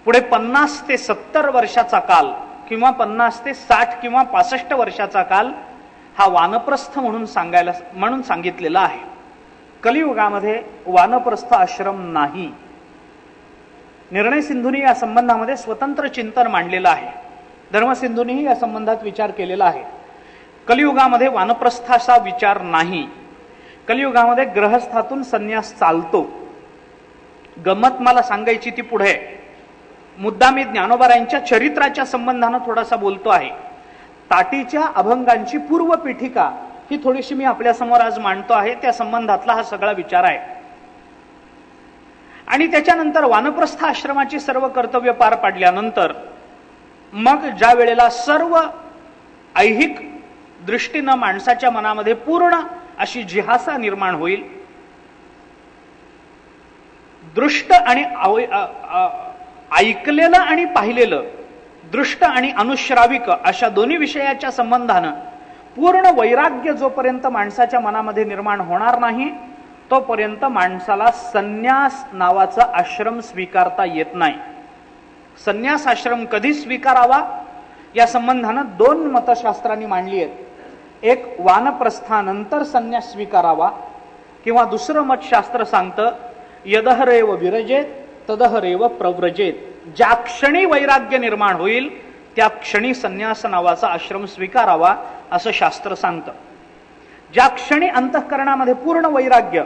पुढे 50 ते 70 वर्षाचा काल किंवा 50 ते 60 किंवा 65 वर्षाचा काल हा वानप्रस्थ म्हणून सांगितलेला आहे. कलियुगामध्ये वानप्रस्थ आश्रम नाही. निर्णय सिंधूंनी या संबंधामध्ये स्वतंत्र चिंतन मांडलेलं आहे. धर्मसिंधूंनीही या संबंधात विचार केलेला आहे. कलियुगामध्ये वानप्रस्थाचा विचार नाही. कलियुगामध्ये ग्रहस्थातून संन्यास चालतो. गंमत मला सांगायची ती पुढे. मुद्दा मी ज्ञानोबारायांच्या चरित्राच्या संबंधानं थोडासा बोलतो आहे. ताटीच्या अभंगांची पूर्व पीठिका ही थोडीशी मी आपल्यासमोर आज मांडतो आहे. त्या संबंधातला हा सगळा विचार आहे. आणि त्याच्यानंतर वानप्रस्थ आश्रमाची सर्व कर्तव्य पार पाडल्यानंतर मग ज्या वेळेला सर्व ऐहिक दृष्टीनं माणसाच्या मनामध्ये पूर्ण अशी जिहासा निर्माण होईल, दृष्ट आणि ऐकलेलं आणि पाहिलेलं, दृष्ट आणि अनुश्राविक अशा दोन्ही विषयाच्या संबंधानं पूर्ण वैराग्य जोपर्यंत माणसाच्या मनामध्ये निर्माण होणार नाही तोपर्यंत माणसाला संन्यास नावाचा आश्रम स्वीकारता येत नाही. संन्यास आश्रम कधी स्वीकारावा या संबंधानं 2 मतशास्त्रांनी मांडली आहेत. एक वानप्रस्थानंतर संन्यास स्वीकारावा, किंवा दुसरं मतशास्त्र सांगतं यदहरेव विरजेत तदहरेव प्रव्रजेत. ज्या क्षणी वैराग्य निर्माण होईल त्या क्षणी संन्यास नावाचा आश्रम स्वीकारावा असं शास्त्र सांगतं. ज्या क्षणी अंतःकरणामध्ये पूर्ण वैराग्य,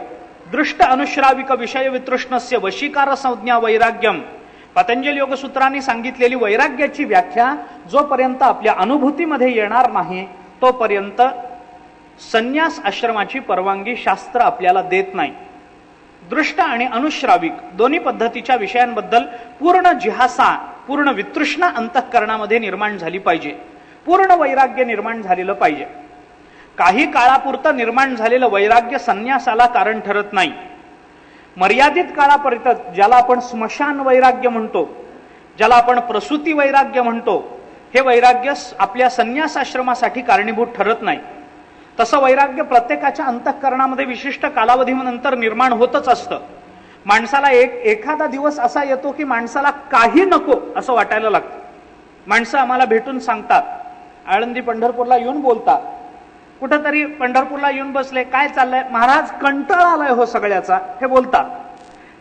दृष्ट अनुश्राविक विषय वितृष्णस्य वशीकार संज्ञा वैराग्यम, पतंजली योगसूत्रांनी सांगितलेली वैराग्याची व्याख्या जोपर्यंत आपल्या अनुभूतीमध्ये येणार नाही तोपर्यंत संन्यास आश्रमाची परवानगी शास्त्र आपल्याला देत नाही. दृष्ट आणि अनुश्राविक दोन्ही पद्धतीच्या विषयांबद्दल पूर्ण जिहासा, पूर्ण वितृष्णा अंतःकरणामध्ये निर्माण झाली पाहिजे. पूर्ण वैराग्य निर्माण झालेलं पाहिजे. काही काळापुरतं निर्माण झालेलं वैराग्य संन्यासाला कारण ठरत नाही. मर्यादित काळापर्यंत ज्याला आपण स्मशान वैराग्य म्हणतो, ज्याला आपण प्रसूती वैराग्य म्हणतो, हे वैराग्य आपल्या संन्यास आश्रमासाठी कारणीभूत ठरत नाही. तसं वैराग्य प्रत्येकाच्या अंतःकरणामध्ये विशिष्ट कालावधीनंतर निर्माण होतच असतं. माणसाला एखादा दिवस असा येतो की माणसाला काही नको असं वाटायला लागतं. माणसं आम्हाला भेटून सांगतात, आळंदी पंढरपूरला येऊन बोलतात, कुठंतरी पंढरपूरला येऊन बसले, काय चाललंय महाराज, कंटाळा आलाय हो सगळ्याचा, हे बोलतात.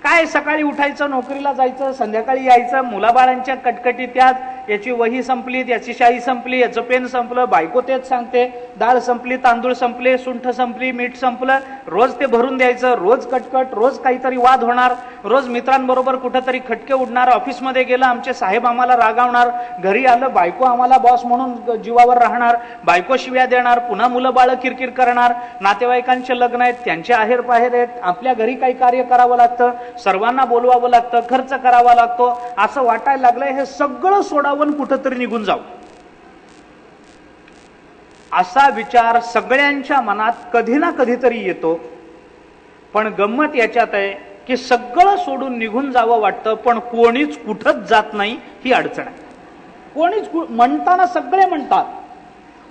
काय सकाळी उठायचं, नोकरीला जायचं, संध्याकाळी यायचं, मुलाबाळांच्या कटकटी त्यात, याची वही संपली, याची शाई संपली, याचं पेन संपलं, बायको तेच सांगते, डाळ संपली, तांदूळ संपले, सुंठ संपली, मीठ संपलं, रोज ते भरून द्यायचं, रोज कटकट, रोज काहीतरी वाद होणार, रोज मित्रांबरोबर कुठंतरी खटके उडणार, ऑफिसमध्ये गेलं आमचे साहेब आम्हाला रागावणार, घरी आलं बायको आम्हाला बॉस म्हणून जीवावर राहणार, बायको शिव्या देणार, पुन्हा मुलं बाळ किरकिर करणार, नातेवाईकांचे लग्न आहेत, त्यांचे आहेर पाहेर आहेत, आपल्या घरी काही कार्य करावं लागतं, सर्वांना बोलवावं लागतं, खर्च करावा लागतो, असं वाटायला लागलंय हे सगळं सोडावून कुठंतरी निघून जाऊ, असा विचार सगळ्यांच्या मनात कधी ना कधीतरी येतो. पण गंमत याच्यात आहे की सगळं सोडून निघून जावं वाटतं पण कोणीच कुठंच जात नाही, ही अडचण आहे. कोणीच म्हणताना सगळे म्हणतात.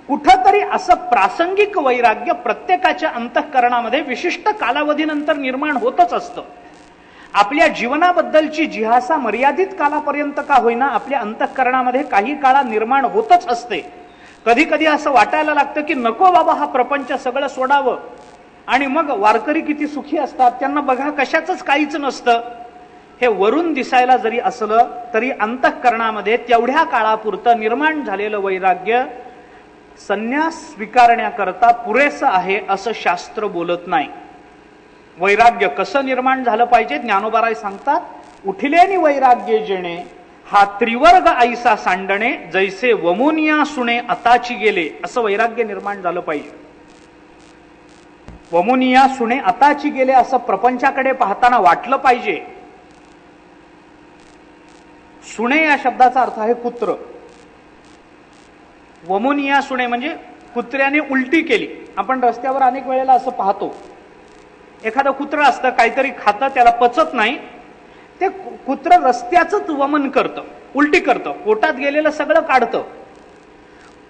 कुठंतरी असं प्रासंगिक वैराग्य प्रत्येकाच्या अंतःकरणामध्ये विशिष्ट कालावधीनंतर निर्माण होतच असतं. आपल्या जीवनाबद्दलची जिहासा मर्यादित कालापर्यंत का होईना आपल्या अंतःकरणामध्ये काही काळा निर्माण होतच असते. कधी कधी असं वाटायला लागतं की नको बाबा हा प्रपंच सगळं सोडावं. आणि मग वारकरी किती सुखी असतात, त्यांना बघा कशाचंच काहीच नसतं. हे वरून दिसायला जरी असलं तरी अंतःकरणामध्ये तेवढ्या काळापुरतं निर्माण झालेलं वैराग्य संन्यास स्वीकारण्याकरता पुरेसं आहे असं शास्त्र बोलत नाही. वैराग्य कसं निर्माण झालं पाहिजे ज्ञानोबाराय सांगतात, उठलेनी वैराग्य जेणे हा त्रिवर्ग ऐसा सांडणे, जैसे वमुनिया सुणे आताची गेले, असं वैराग्य निर्माण झालं पाहिजे. वमुनिया सुणे आताची गेले असं प्रपंचाकडे पाहताना वाटलं पाहिजे. सुणे या शब्दाचा अर्थ आहे कुत्र. वमुनिया सुणे म्हणजे कुत्र्याने उलटी केली. आपण रस्त्यावर अनेक वेळेला असं पाहतो, एखादं कुत्र असतं काहीतरी खातं, त्याला पचत नाही, ते कुत्र रस्त्याचंच वमन करतं, उलटी करतं, पोटात गेलेलं सगळं काढतं.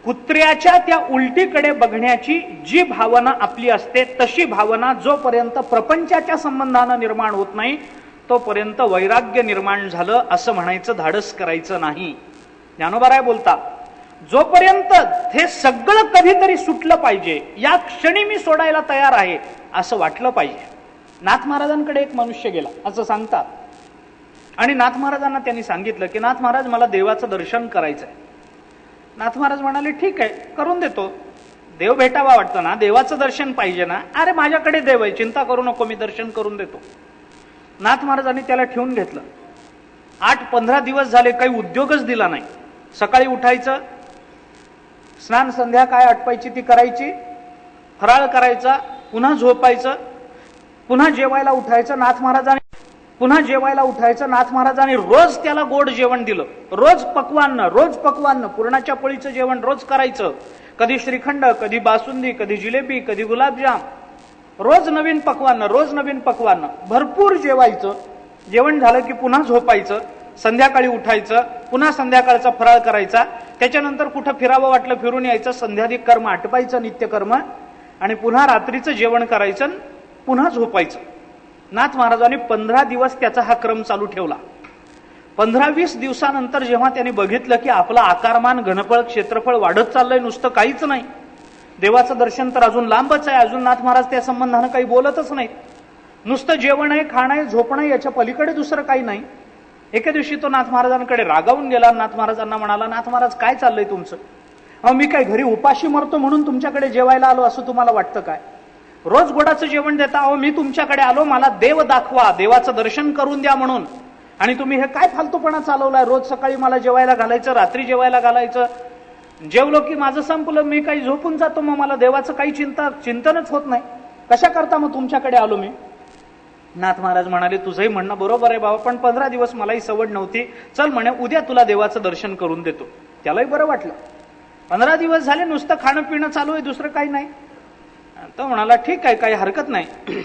कुत्र्याच्या त्या उलटीकडे बघण्याची जी भावना आपली असते तशी भावना जोपर्यंत प्रपंचाच्या संबंधानं निर्माण होत नाही तोपर्यंत वैराग्य निर्माण झालं असं म्हणायचं धाडस करायचं नाही. ज्ञानोबा बोलतात, जोपर्यंत हे सगळं कधीतरी सुटलं पाहिजे, या क्षणी मी सोडायला तयार आहे असं वाटलं पाहिजे. नाथ महाराजांकडे एक मनुष्य गेला असं सांगतात, आणि नाथ महाराजांना त्यांनी सांगितलं की नाथ महाराज मला देवाचं दर्शन करायचंय. नाथ महाराज म्हणाले ठीक आहे, करून देतो. देव भेटावा वाटतं ना, देवाचं दर्शन पाहिजे ना. अरे माझ्याकडे देव आहे, चिंता करू नको, मी दर्शन करून देतो. नाथ महाराजांनी त्याला ठेवून घेतलं. 8-15 दिवस झाले, काही उद्योगच दिला नाही. सकाळी उठायचं, स्नान संध्या काय आटपायची ती करायची, फराळ करायचा, पुन्हा झोपायचं, पुन्हा जेवायला उठायचं. नाथ महाराजांनी रोज त्याला गोड जेवण दिलं. रोज पक्वान्न, पुरणाच्या पोळीचं जेवण रोज करायचं. कधी श्रीखंड, कधी बासुंदी, कधी जिलेबी, कधी गुलाबजाम. रोज नवीन पक्वान्न, भरपूर जेवायचं. जेवण झालं की पुन्हा झोपायचं, संध्याकाळी उठायचं, पुन्हा संध्याकाळचा फराळ करायचा. त्याच्यानंतर कुठं फिरावं वाटलं फिरून यायचं, संध्याधिक कर्म आटपायचं, नित्यकर्म, आणि पुन्हा रात्रीचं जेवण करायचं, पुन्हा झोपायचं. नाथ महाराजांनी 15 दिवस त्याचा हा क्रम चालू ठेवला. 15-20 दिवसानंतर जेव्हा त्यांनी बघितलं की आपलं आकारमान, घनफळ, क्षेत्रफळ वाढत चाललंय, नुसतं काहीच नाही, देवाचं दर्शन तर अजून लांबच आहे, अजून नाथ महाराज त्या संबंधानं काही बोलतच नाहीत, नुसतं जेवण आहे, खाणं आहे, झोपणं आहे, याच्या पलीकडे दुसरं काही नाही. एके दिवशी तो नाथ महाराजांकडे रागावून गेला. नाथ महाराजांना म्हणाला, नाथ महाराज काय चाललंय तुमचं? अहो मी काय घरी उपाशी मरतो म्हणून तुमच्याकडे जेवायला आलो असं तुम्हाला वाटतं काय? रोज गोडाचं जेवण देता, अहो मी तुमच्याकडे आलो मला देव दाखवा, देवाचं दर्शन करून द्या म्हणून, आणि तुम्ही हे काय फालतूपणा चालवलाय? रोज सकाळी मला जेवायला घालायचं, रात्री जेवायला घालायचं, जेवलो की माझं संपलं, मी काही झोपून जातो, मग मला देवाचं काही चिंतनच होत नाही, कशा करता मग तुमच्याकडे आलो मी? नाथ महाराज म्हणाले, तुझंही म्हणणं बरोबर आहे बाबा, पण 15 दिवस मलाही सवड नव्हती, चल म्हणे उद्या तुला देवाचं दर्शन करून देतो. त्यालाही बरं वाटलं. 15 दिवस झाले नुसतं खाणं पिणं चालू आहे, दुसरं काही नाही. तो म्हणाला ठीक आहे, काही हरकत नाही.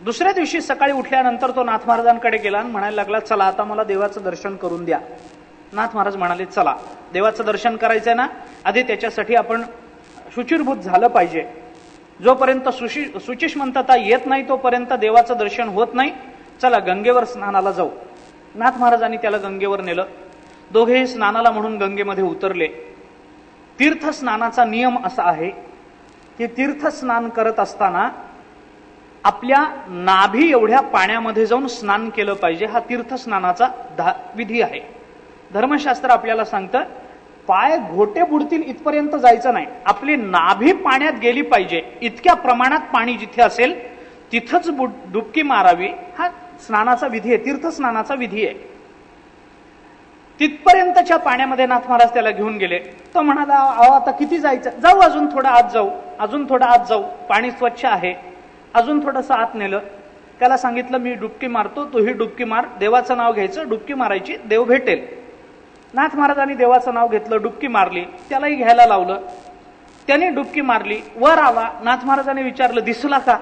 दुसऱ्या दिवशी सकाळी उठल्यानंतर तो नाथ महाराजांकडे गेला आणि म्हणायला लागला, चला आता मला देवाचं दर्शन करून द्या. नाथ महाराज म्हणाले, चला देवाचं दर्शन करायचंय ना, आधी त्याच्यासाठी आपण शुचिरभूत झालं पाहिजे. जोपर्यंत शुचिष्मंतता येत नाही तोपर्यंत देवाचं दर्शन होत नाही. चला गंगेवर स्नानाला जाऊ. नाथ महाराजांनी त्याला गंगेवर नेलं. दोघेही स्नानाला म्हणून गंगेमध्ये उतरले. तीर्थ स्नानाचा नियम असा आहे की तीर्थ स्नान करत असताना आपल्या नाभी एवढ्या पाण्यामध्ये जाऊन स्नान केलं पाहिजे. हा तीर्थ स्नानाचा विधी आहे. धर्मशास्त्र आपल्याला सांगतं, पाय घोटे बुडतील इथपर्यंत जायचं नाही, आपली नाभी पाण्यात गेली पाहिजे, इतक्या प्रमाणात पाणी जिथे असेल तिथंच डुबकी मारावी. हा स्नानाचा विधी आहे, तीर्थ स्नानाचा विधी आहे. तिथपर्यंतच्या पाण्यामध्ये नाथ महाराज त्याला घेऊन गेले. तो म्हणाला, अहो आता किती जायचं? जाऊ, अजून थोडं आत जाऊ, अजून थोडं आत जाऊ, पाणी स्वच्छ आहे. अजून थोडंसं आत नेलं. त्याला सांगितलं, मी डुबकी मारतो, तूही डुबकी मार, देवाचं नाव घ्यायचं, डुबकी मारायची, देव भेटेल. नाथ महाराजांनी देवाचं नाव घेतलं, डुबकी मारली, त्यालाही घ्यायला लावलं. त्याने डुबकी मारली, वर आला. नाथ महाराजांनी विचारलं, दिसला का?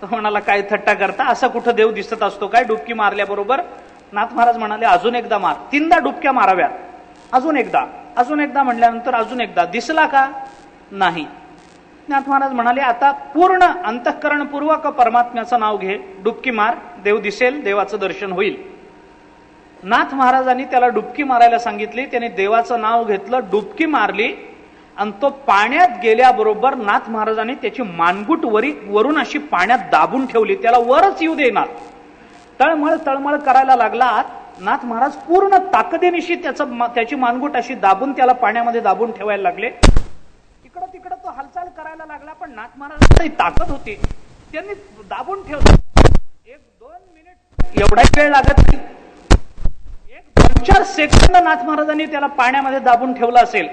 तो म्हणाला, काय थट्टा करता, असं कुठं देव दिसत असतो काय डुबकी मारल्याबरोबर? नाथ महाराज म्हणाले, अजून एकदा मार. 3दा डुबक्या माराव्यात. अजून एकदा म्हणल्यानंतर अजून एकदा. दिसला का? नाही. नाथ महाराज म्हणाले, आता पूर्ण अंतःकरणपूर्वक परमात्म्याचं नाव घे, डुबकी मार, देव दिसेल, देवाचं दर्शन होईल. नाथ महाराजांनी त्याला डुबकी मारायला सांगितली. त्याने देवाचं नाव घेतलं, डुबकी मारली, आणि तो पाण्यात गेल्याबरोबर नाथ महाराजांनी त्याची मानगुट वरून अशी पाण्यात दाबून ठेवली, त्याला वरच येऊ देणार. तळमळ करायला लागला. नाथ महाराज पूर्ण ताकदीनिशी त्याची मानगुट अशी दाबून त्याला पाण्यामध्ये दाबून ठेवायला लागले. इकडं तिकडं तो हालचाल करायला लागला, पण नाथ महाराजांची ताकद होती, त्यांनी दाबून ठेवलं. 1-2 मिनिट एवढा वेळ लागत नाही, 1-2-4 सेकंद नाथ महाराजांनी त्याला पाण्यामध्ये दाबून ठेवलं असेल.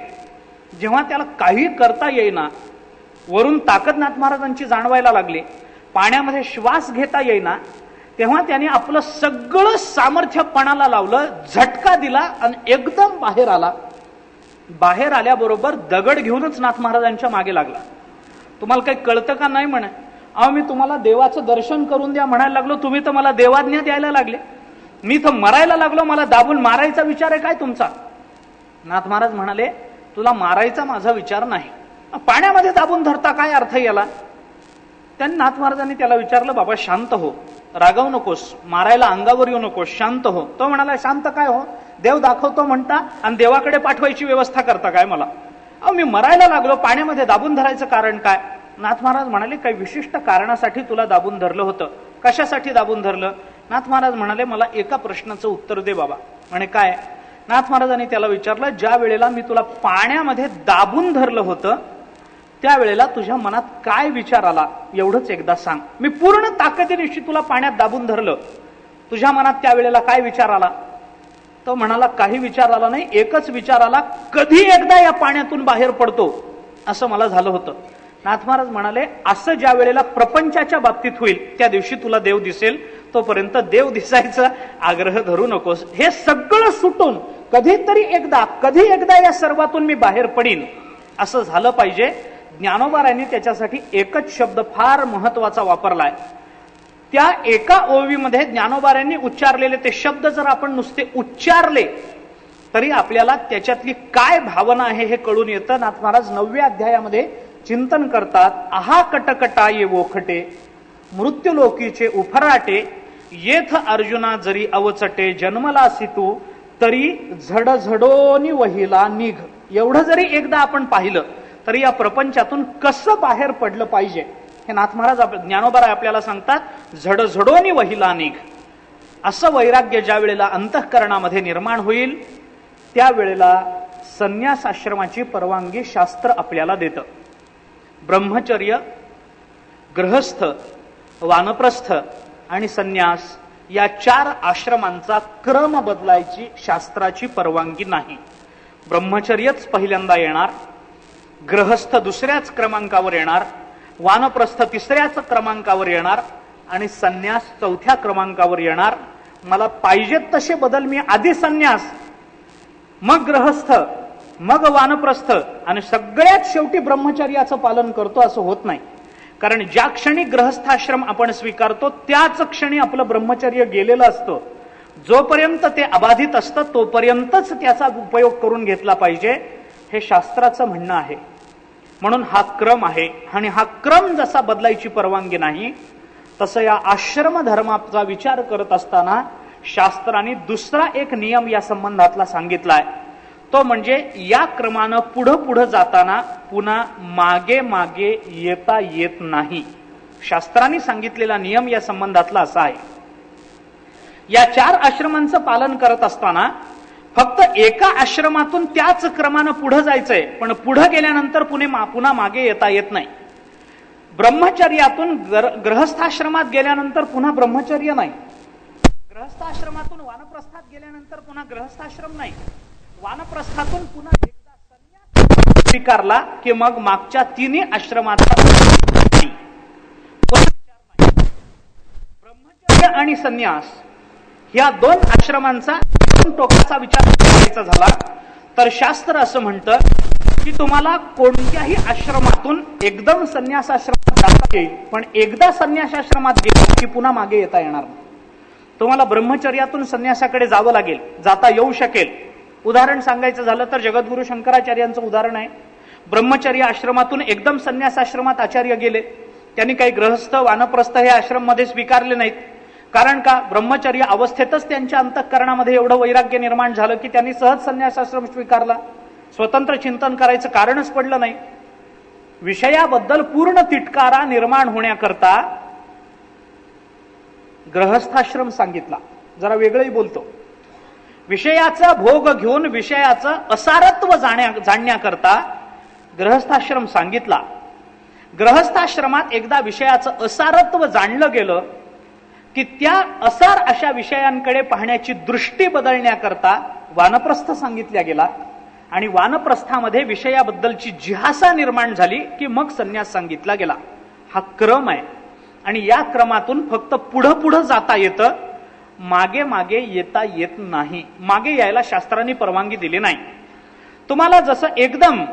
जेव्हा त्याला काही करता येईना, वरून ताकद नाथ महाराजांची जाणवायला लागली, पाण्यामध्ये श्वास घेता येईना, तेव्हा त्याने आपलं सगळं सामर्थ्य पणाला लावलं, झटका दिला आणि एकदम बाहेर आला. बाहेर आल्याबरोबर दगड घेऊनच नाथ महाराजांच्या मागे लागला. तुम्हाला काही कळतं का नाही म्हणे? अहो मी तुम्हाला देवाचं दर्शन करून द्या म्हणायला लागलो, तुम्ही तर मला देवाज्ञा द्यायला लागले. मी तर मरायला लागलो, मला दाबून मारायचा विचार आहे काय तुमचा? नाथ महाराज म्हणाले, तुला मारायचा माझा विचार नाही, पाण्यामध्ये दाबून धरता काय अर्थ याला? त्यांनी नाथ महाराजांनी त्याला विचारलं, बाबा शांत हो, रागावू नकोस, मारायला अंगावर येऊ नकोस, शांत हो. तो म्हणाला, शांत काय हो, देव दाखवतो म्हणता आणि देवाकडे पाठवायची व्यवस्था करता काय मला? अहो मी मरायला लागलो, पाण्यामध्ये दाबून धरायचं कारण काय? नाथ महाराज म्हणाले, काही विशिष्ट कारणासाठी तुला दाबून धरलं होतं. कशासाठी दाबून धरलं? नाथ महाराज म्हणाले, मला एका प्रश्नाचं उत्तर दे बाबा. म्हणे काय? नाथ महाराजांनी त्याला विचारलं, ज्या वेळेला मी तुला पाण्यामध्ये दाबून धरलं होतं त्यावेळेला तुझ्या मनात काय विचार आला एवढंच एकदा सांग. मी पूर्ण ताकदीनिशी तुला पाण्यात दाबून धरलं, तुझ्या मनात त्यावेळेला काय विचार आला? तो म्हणाला, काही विचार आला नाही, एकच विचार आला, कधी एकदा या पाण्यातून बाहेर पडतो असं मला झालं होतं. नाथ महाराज म्हणाले, असं ज्या वेळेला प्रपंचाच्या बाबतीत होईल त्या दिवशी तुला देव दिसेल, तोपर्यंत देव दिसायचा आग्रह धरू नकोस. हे सगळं सुटून कधी एकदा या सर्वातून मी बाहेर पडीन असं झालं पाहिजे. ज्ञानोबारायांनी त्याच्यासाठी एकच शब्द फार महत्वाचा वापरलाय. त्या एका ओवीमध्ये ज्ञानोबारायांनी उच्चारलेले ते शब्द जर आपण नुसते उच्चारले तरी आपल्याला त्याच्यातली काय भावना आहे हे कळून येतं. नाथ महाराज 9व्या अध्यायामध्ये चिंतन करतात, आहा कटकटा ये वोखटे मृत्यूलोकीचे उफराटे, येथ अर्जुना जरी अवचटे जन्मला सितू तरी झडझडोनी वहिला निघ. एवढं जरी एकदा आपण पाहिलं तरी या प्रपंचातून कसं बाहेर पडलं पाहिजे हे नाथ महाराज ज्ञानोबा आपल्याला सांगतात. झडझडोनी वहिला निघ. असं वैराग्य ज्या वेळेला अंतःकरणामध्ये निर्माण होईल त्यावेळेला संन्यास आश्रमाची परवानगी शास्त्र आपल्याला देतं. ब्रह्मचर्य, गृहस्थ, वानप्रस्थ आणि संन्यास या 4 आश्रमांचा क्रम बदलायची शास्त्राची परवानगी नाही. ब्रह्मचर्यच पहिल्यांदा येणार, गृहस्थ दुसऱ्याच क्रमांकावर येणार, वानप्रस्थ 3ऱ्याच क्रमांकावर येणार आणि संन्यास 4थ्या क्रमांकावर येणार. मला पाहिजेत तसे बदल मी आधी संन्यास, मग गृहस्थ, मग वानप्रस्थ आणि सगळ्यात शेवटी ब्रह्मचर्याचं पालन करतो असं होत नाही. कारण ज्या क्षणी गृहस्थाश्रम आपण स्वीकारतो त्याच क्षणी आपलं ब्रह्मचर्य गेलेलं असतं. जोपर्यंत ते अबाधित असतं तोपर्यंतच त्याचा उपयोग करून घेतला पाहिजे हे शास्त्राचं म्हणणं आहे. म्हणून हा क्रम आहे आणि हा क्रम जसा बदलायची परवानगी नाही तसं या आश्रम धर्माचा विचार करत असताना शास्त्राने दुसरा एक नियम या संबंधातला सांगितलाय. तो म्हणजे या क्रमानं पुढं जाताना पुन्हा मागे मागे येता येत नाही. शास्त्राने सांगितलेला नियम या संबंधातला असा आहे, या 4 आश्रमांचं पालन करत असताना फक्त एका आश्रमातून त्याच क्रमानं पुढे जायचंय, पण पुढे गेल्यानंतर पुन्हा मागे येता येत नाही. ब्रह्मचर्यातून गृहस्थाश्रमात गेल्यानंतर पुन्हा ब्रह्मचर्य नाही, गृहस्थाश्रमातून वानप्रस्थात गेल्यानंतर पुन्हा गृहस्थाश्रम नाही, वानप्रस्थातून पुन्हा एकदा संन्यास स्वीकारला की मग मागच्या 3 आश्रमाचा नाही. ब्रह्मचर्य आणि संन्यास या 2 आश्रमांचा टोकाचा विचार करायचा झाला तर शास्त्र असं म्हणतं की तुम्हाला कोणत्याही आश्रमातून एकदम संन्यासाश्रमात जाता येईल, पण एकदा संन्यासाश्रमात गेला की पुन्हा मागे येता येणार नाही. तुम्हाला ब्रह्मचर्यातून संन्यासाकडे जावं लागेल, जाता येऊ शकेल. उदाहरण सांगायचं झालं तर जगद्गुरु शंकराचार्यांचं उदाहरण आहे. ब्रह्मचर्य आश्रमातून एकदम संन्यासाश्रमात आचार्य गेले. त्यांनी काही गृहस्थ, वानप्रस्थ हे आश्रम मध्ये स्वीकारले नाहीत. कारण का? ब्रह्मचर्य अवस्थेतच त्यांच्या अंतःकरणामध्ये एवढं वैराग्य निर्माण झालं की त्यांनी सहज संन्यासाश्रम स्वीकारला. स्वतंत्र चिंतन करायचं कारणच पडलं नाही. विषयाबद्दल पूर्ण तिटकारा निर्माण होण्याकरता गृहस्थाश्रम सांगितला. जरा वेगळंही बोलतो. विषयाचा भोग घेऊन विषयाचं असारत्व जाणण्याकरता गृहस्थाश्रम सांगितला. गृहस्थाश्रमात एकदा विषयाचं असारत्व जाणलं गेलं की त्या असार अशा विषयांकडे पाहण्याची दृष्टी बदलण्याकरता वानप्रस्थ सांगितल्या गेला आणि वानप्रस्थामध्ये विषयाबद्दलची जिहासा निर्माण झाली की मग संन्यास सांगितला गेला. हा क्रम आहे आणि या क्रमातून फक्त पुढं जाता येतं, मागे मागे येता येत नाही. मागे यायला शास्त्रांनी परवानगी दिली नाही. तुम्हाला जसं एकदम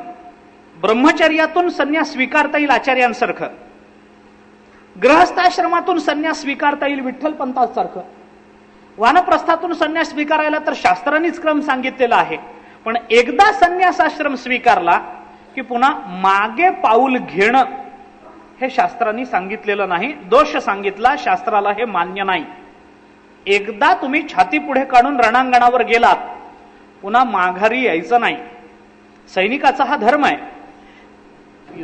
ब्रह्मचर्यातून संन्यास स्वीकारता येईल आचार्यांसारखं, गृहस्थाश्रमातून संन्यास स्वीकारता येईल विठ्ठलपंतांसारखं, वानप्रस्थातून संन्यास स्वीकारायला तर शास्त्रांनीच क्रम सांगितलेला आहे. पण एकदा संन्यासाश्रम स्वीकारला की पुन्हा मागे पाऊल घेणं हे शास्त्रांनी सांगितलेलं नाही. दोष सांगितला, शास्त्राला हे मान्य नाही. एकदा तुम्ही छाती पुढे काढून रणांगणावर गेलात, पुन्हा माघारी यायचं नाही. सैनिकाचा हा धर्म आहे.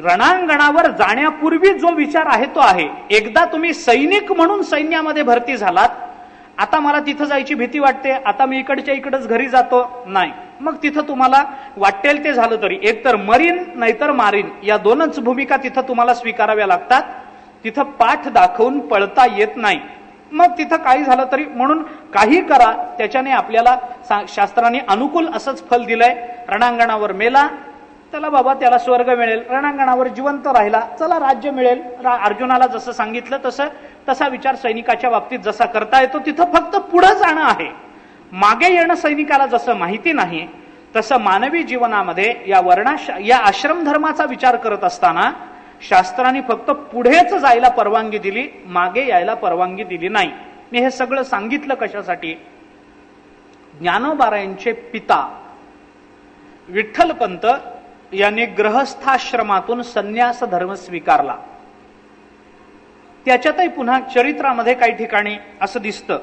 रणांगणावर जाण्यापूर्वी जो विचार आहे तो आहे. एकदा तुम्ही सैनिक म्हणून सैन्यामध्ये भरती झालात, आता मला तिथं जायची भीती वाटते, आता मी इकडच्या इकडच घरी जातो, नाही. मग तिथं तुम्हाला वाटेल ते झालं तरी एकतर मरीन नाहीतर मारीन, या दोनच भूमिका तिथं तुम्हाला स्वीकाराव्या लागतात. तिथं पाठ दाखवून पळता येत नाही. मग तिथं काही झालं तरी, म्हणून काही करा, त्याच्याने आपल्याला शास्त्राने अनुकूल असंच फल दिलंय. रणांगणावर मेला, त्याला बाबा त्याला स्वर्ग मिळेल. रणांगणावर जिवंत राहिला, चला राज्य मिळेल. अर्जुनाला जसं सांगितलं तसा विचार सैनिकाच्या बाबतीत जसा करता येतो. तिथं फक्त पुढे जाणं आहे, मागे येणं सैनिकाला जसं माहिती नाही, तसं मानवी जीवनामध्ये या आश्रम धर्माचा विचार करत असताना शास्त्राने फक्त पुढेच जायला परवानगी दिली, मागे यायला परवानगी दिली नाही. मी हे सगळं सांगितलं कशासाठी? ज्ञानोबारायांचे पिता विठ्ठलपंत यांनी ग्रहस्थाश्रमातून संन्यास धर्म स्वीकारला. त्याच्यातही पुन्हा चरित्रामध्ये काही ठिकाणी असं दिसतं.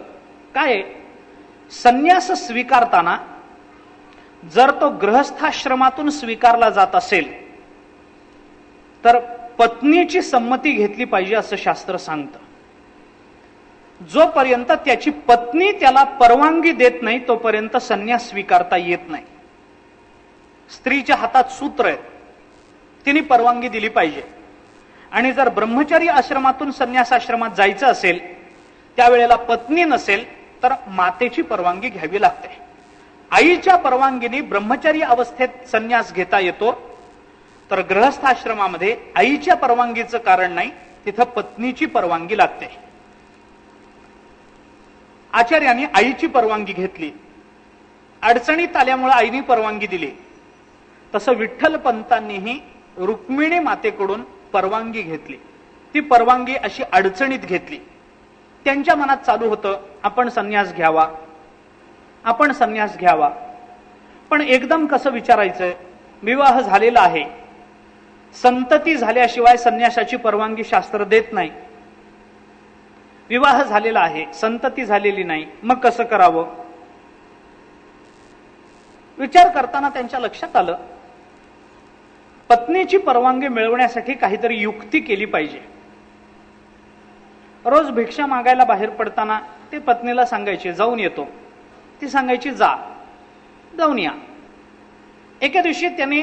काय? संन्यास स्वीकारताना जर तो ग्रहस्थाश्रमातून स्वीकारला जात असेल तर पत्नीची संमती घेतली पाहिजे असं शास्त्र सांगतं. जोपर्यंत त्याची पत्नी त्याला परवानगी देत नाही तोपर्यंत संन्यास स्वीकारता येत नाही. स्त्रीच्या हातात सूत्र आहे, तिने परवानगी दिली पाहिजे. आणि जर ब्रह्मचारी आश्रमातून संन्यास आश्रमात जायचं असेल, त्यावेळेला पत्नी नसेल तर मातेची परवानगी घ्यावी लागते. आईच्या परवानगीने ब्रह्मचारी अवस्थेत संन्यास घेता येतो, तर ग्रहस्थाश्रमामध्ये आईच्या परवानगीचं कारण नाही, तिथं पत्नीची परवानगी लागते. आचार्यांनी आईची परवानगी घेतली, अडचणीत आल्यामुळे आईने परवानगी दिली. तसं विठ्ठलपंतांनीही रुक्मिणी मातेकडून परवानगी घेतली. ती परवानगी अशी अडचणीत घेतली. त्यांच्या मनात चालू होतं आपण संन्यास घ्यावा, आपण संन्यास घ्यावा. पण एकदम कसं विचारायचंय? विवाह झालेला आहे, संतती झाल्याशिवाय संन्यासाची परवानगी शास्त्र देत नाही. विवाह झालेला आहे, संतती झालेली नाही, मग कसं करावं? विचार करताना त्यांच्या लक्षात आलं पत्नीची परवानगी मिळवण्यासाठी काहीतरी युक्ती केली पाहिजे. रोज भिक्षा मागायला बाहेर पडताना ते पत्नीला सांगायचे जाऊन येतो, ती सांगायची जाऊन या. एके दिवशी त्यांनी